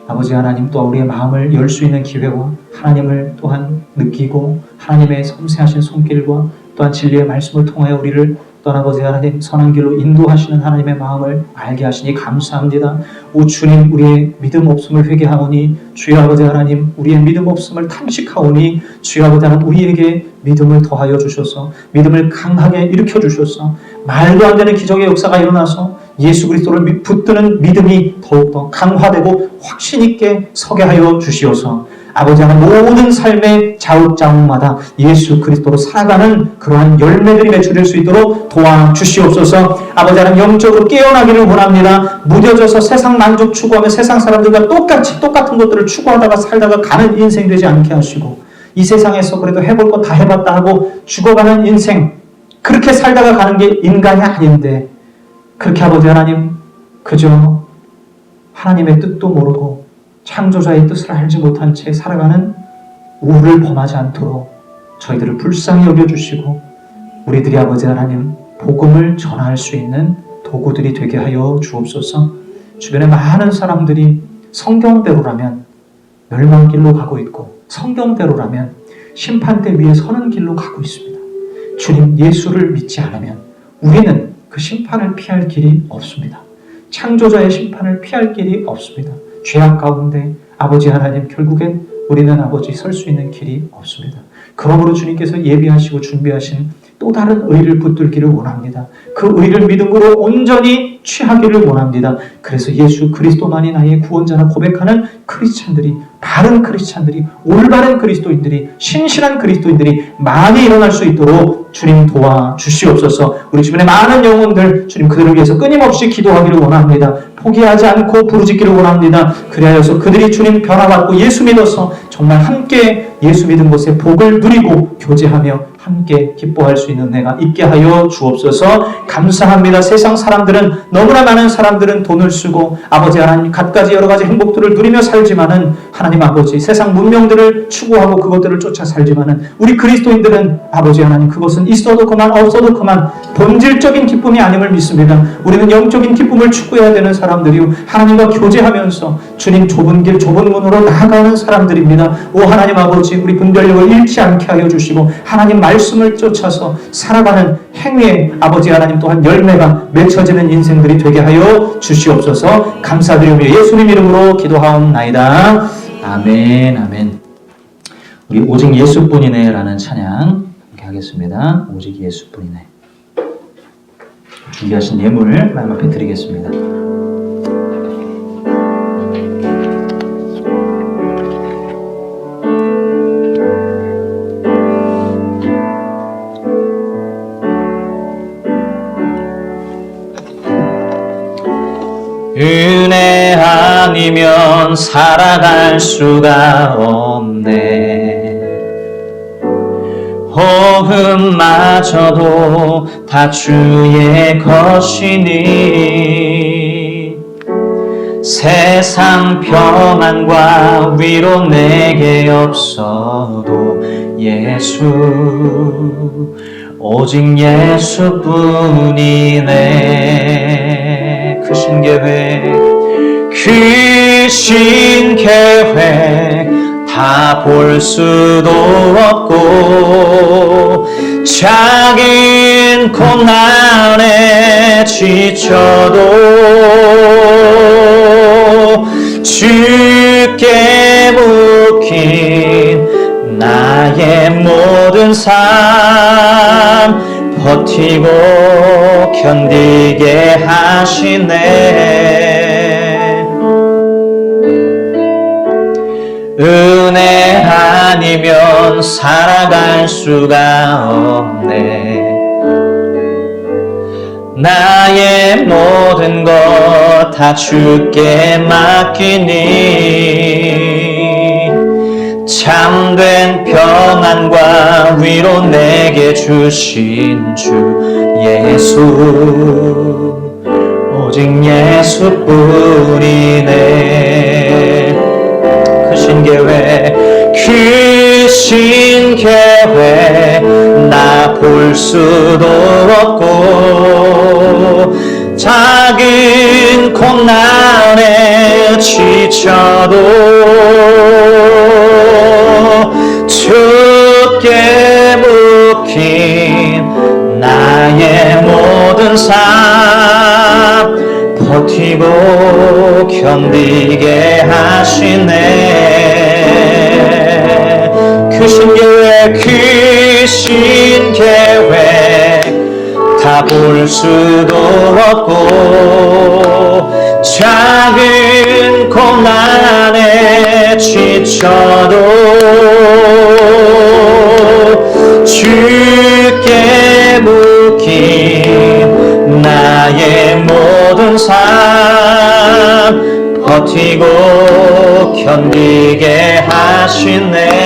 아버지 하나님 또 우리의 마음을 열 수 있는 기회와 하나님을 또한 느끼고 하나님의 섬세하신 손길과 또한 진리의 말씀을 통하여 우리를 또한 아버지 하나님 선한 길로 인도하시는 하나님의 마음을 알게 하시니 감사합니다. 오 주님 우리의 믿음 없음을 회개하오니 주여 아버지 하나님 우리의 믿음 없음을 탐식하오니 주여 아버지 하나님 우리에게 믿음을 더하여 주셔서 믿음을 강하게 일으켜 주셔서 말도 안 되는 기적의 역사가 일어나서 예수 그리스도를 붙드는 믿음이 더욱더 강화되고 확신 있게 서게 하여 주시어서 아버지 하나님 모든 삶의 자욱자욱마다 예수 그리스도로 살아가는 그러한 열매들이 맺혀질 수 있도록 도와주시옵소서. 아버지 하나님 영적으로 깨어나기를 원합니다. 무뎌져서 세상 만족 추구하며 세상 사람들과 똑같은 것들을 추구하다가 살다가 가는 인생 되지 않게 하시고 이 세상에서 그래도 해볼 거 다 해봤다 하고 죽어가는 인생 그렇게 살다가 가는 게 인간이 아닌데 그렇게 아버지 하나님 그저 하나님의 뜻도 모르고 창조자의 뜻을 알지 못한 채 살아가는 우를 범하지 않도록 저희들을 불쌍히 여겨주시고 우리들이 아버지 하나님 복음을 전할 수 있는 도구들이 되게 하여 주옵소서. 주변에 많은 사람들이 성경대로라면 멸망길로 가고 있고 성경대로라면 심판대 위에 서는 길로 가고 있습니다. 주님 예수를 믿지 않으면 우리는 그 심판을 피할 길이 없습니다. 창조자의 심판을 피할 길이 없습니다. 죄악 가운데 아버지 하나님 결국엔 우리는 아버지 설 수 있는 길이 없습니다. 그러므로 주님께서 예비하시고 준비하신 또 다른 의를 붙들기를 원합니다. 그 의를 믿음으로 온전히 취하기를 원합니다. 그래서 예수 그리스도만이 나의 구원자라 고백하는 크리스찬들이 바른 크리스찬들이 올바른 그리스도인들이 신실한 그리스도인들이 많이 일어날 수 있도록 주님 도와주시옵소서. 우리 주변의 많은 영혼들 주님 그들을 위해서 끊임없이 기도하기를 원합니다. 포기하지 않고 부르짖기를 원합니다. 그리하여서 그들이 주님 변화받고 예수 믿어서 정말 함께 예수 믿은 곳에 복을 누리고 교제하며 함께 기뻐할 수 있는 은혜가 있게 하여 주옵소서. 감사합니다. 세상 사람들은 너무나 많은 사람들은 돈을 쓰고 아버지 하나님 갖가지 여러 가지 행복들을 누리며 살지만은 하나님 아버지 세상 문명들을 추구하고 그것들을 쫓아 살지만은 우리 그리스도인들은 아버지 하나님 그것은 있어도 그만 없어도 그만 본질적인 기쁨이 아님을 믿습니다. 우리는 영적인 기쁨을 추구해야 되는 사람들이요 하나님과 교제하면서 주님 좁은 길 좁은 문으로 나아가는 사람들입니다. 오 하나님 아버지 우리 분별력을 잃지 않게 하여 주시고 하나님 말씀을 쫓아서 살아가는 행위에 아버지 하나님 또한 열매가 맺혀지는 인생들이 되게 하여 주시옵소서. 감사드리며 예수님 이름으로 기도하옵나이다. 아멘 아멘. 우리 오직 예수뿐이네 라는 찬양 이렇게 하겠습니다. 오직 예수뿐이네. 준비하신 예물 하나님 앞에 드리겠습니다. 은혜 아니면 살아갈 수가 없네. 호흡마저도 다 주의 것이니 세상 평안과 위로 내게 없어도 예수 오직 예수뿐이네. 크신 계획 다 볼 수도 없고 작은 고난에 지쳐도 주께 묶인 나의 모든 삶 버티고 견디게 하시네. 은혜 아니면 살아갈 수가 없네. 나의 모든 것 다 주께 맡기니 참된 평안과 위로 내게 주신 주 예수 오직 예수뿐이네. 크신 계획 나 볼 수도 없고 작은 고난에 지쳐도 주께 묶인 나의 모든 삶 버티고 견디게 하시네. 크신 계획 다 볼 수도 없고 작은 고난에 지쳐도 주께 묶인 나의 모든 삶 버티고 견디게 하시네.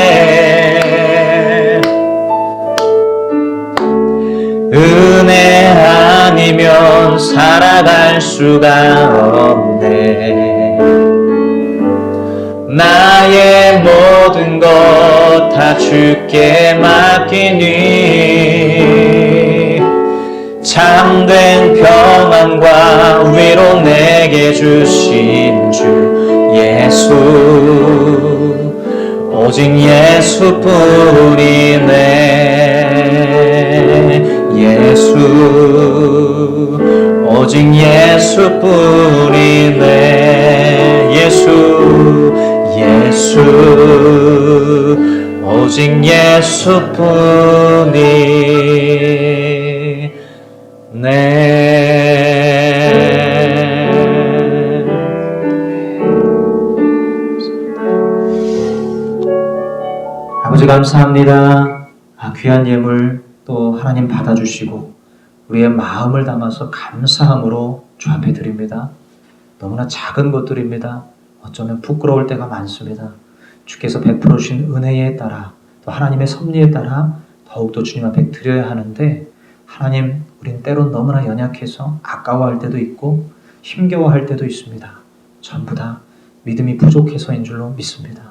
은혜 아니면 살아갈 수가 없네. 나의 모든 것 다 주께 맡기니 참된 평안과 위로 내게 주신 주 예수 오직 예수뿐이네. 예수 오직 예수뿐이네. 예수 오직 예수뿐이네. 아버지 감사합니다. 귀한 예물 또 하나님 받아주시고 우리의 마음을 담아서 감사함으로 주 앞에 드립니다. 너무나 작은 것들입니다. 어쩌면 부끄러울 때가 많습니다. 주께서 베풀어 주신 은혜에 따라 또 하나님의 섭리에 따라 더욱더 주님 앞에 드려야 하는데 하나님 우린 때론 너무나 연약해서 아까워할 때도 있고 힘겨워할 때도 있습니다. 전부 다 믿음이 부족해서인 줄로 믿습니다.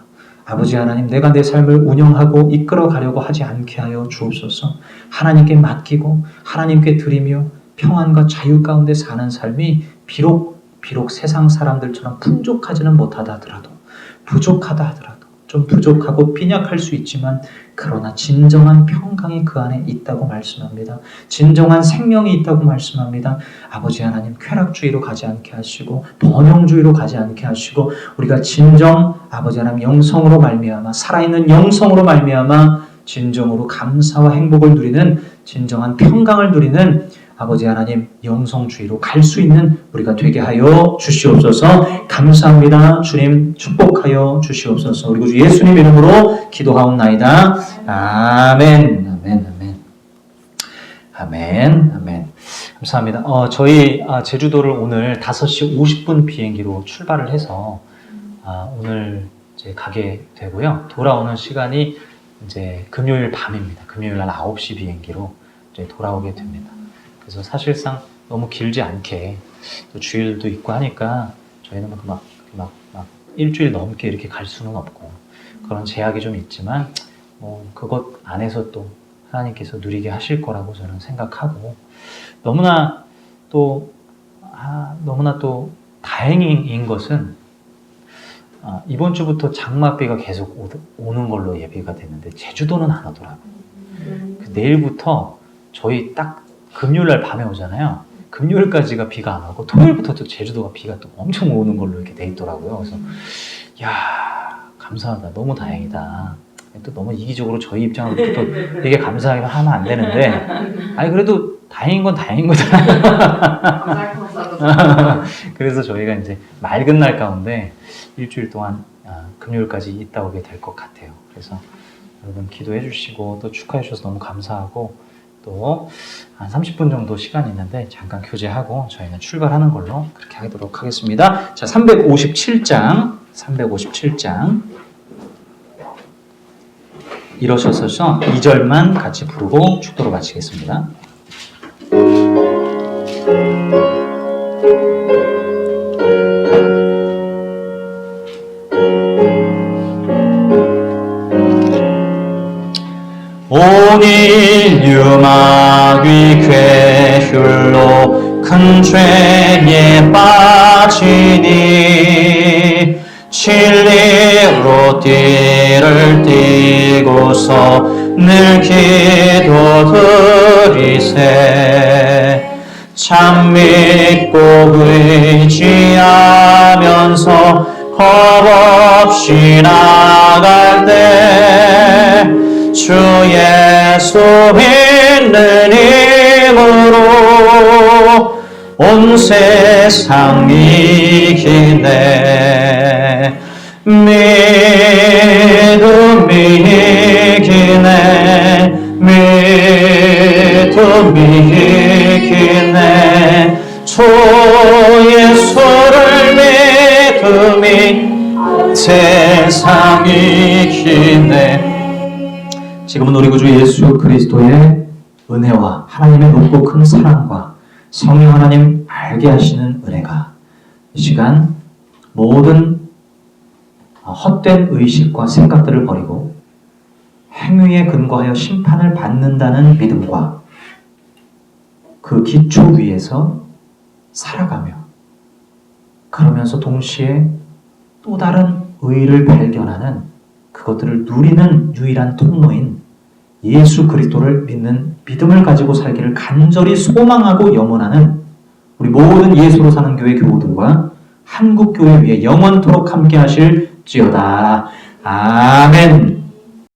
아버지 하나님, 내가 내 삶을 운영하고 이끌어 가려고 하지 않게 하여 주옵소서. 하나님께 맡기고 하나님께 드리며 평안과 자유 가운데 사는 삶이 비록 세상 사람들처럼 풍족하지는 못하다 하더라도 부족하다 하더라도 좀 부족하고 빈약할 수 있지만 그러나 진정한 평강이 그 안에 있다고 말씀합니다. 진정한 생명이 있다고 말씀합니다. 아버지 하나님, 쾌락주의로 가지 않게 하시고 번영주의로 가지 않게 하시고 우리가 진정 아버지 하나님 영성으로 말미암아 살아있는 영성으로 말미암아 진정으로 감사와 행복을 누리는 진정한 평강을 누리는 아버지 하나님 영성주의로 갈 수 있는 우리가 되게 하여 주시옵소서. 감사합니다. 주님 축복하여 주시옵소서. 그리고 주 예수님 이름으로 기도하옵나이다. 아멘. 아멘. 아멘. 아멘. 아멘. 감사합니다. 저희 제주도를 오늘 5시 50분 비행기로 출발을 해서 오늘 이제 가게 되고요. 돌아오는 시간이 이제 금요일 밤입니다. 금요일 날 9시 비행기로 이제 돌아오게 됩니다. 그래서 사실상 너무 길지 않게 또 주일도 있고 하니까 저희는 막 일주일 넘게 이렇게 갈 수는 없고 그런 제약이 좀 있지만 그것 안에서 또 하나님께서 누리게 하실 거라고 저는 생각하고 너무나 또 다행인 것은 이번 주부터 장맛비가 계속 오는 걸로 예비가 됐는데 제주도는 안 오더라고요. 내일부터 저희 딱 금요일날 밤에 오잖아요. 금요일까지가 비가 안 오고 토요일부터 또 제주도가 비가 또 엄청 오는 걸로 이렇게 돼 있더라고요. 그래서 감사하다. 너무 다행이다. 또 너무 이기적으로 저희 입장으로 또 되게 감사하게 하면 안 되는데 그래도 다행인 건 다행인 거잖아요. 그래서 저희가 이제 맑은 날 가운데 일주일 동안 금요일까지 있다 오게 될 것 같아요. 그래서 여러분 기도해 주시고 또 축하해 주셔서 너무 감사하고 또 한 30분 정도 시간이 있는데 잠깐 교제하고 저희는 출발하는 걸로 그렇게 하도록 하겠습니다. 자, 357장 일어서서 2절만 같이 부르고 축도로 마치겠습니다. 온 인류 마귀 괴휼로 큰 죄에 빠지니 진리로 띠를 띠고서 늘 기도드리세 참 믿고 의지하면서 겁없이 나갈 때 주 예수 믿는 힘으로 온 세상 이기네 믿음이 이기네 믿음이 이기네 주 예수를 믿음이 세상 이기네. 지금은 우리 구주 예수 그리스도의 은혜와 하나님의 높고 큰 사랑과 성령 하나님 알게 하시는 은혜가 이 시간 모든 헛된 의식과 생각들을 버리고 행위에 근거하여 심판을 받는다는 믿음과 그 기초 위에서 살아가며 그러면서 동시에 또 다른 의를 발견하는 그것들을 누리는 유일한 통로인 예수 그리스도를 믿는 믿음을 가지고 살기를 간절히 소망하고 염원하는 우리 모든 예수로 사는 교회 교우들과 한국교회 위에 영원토록 함께 하실지어다. 아멘.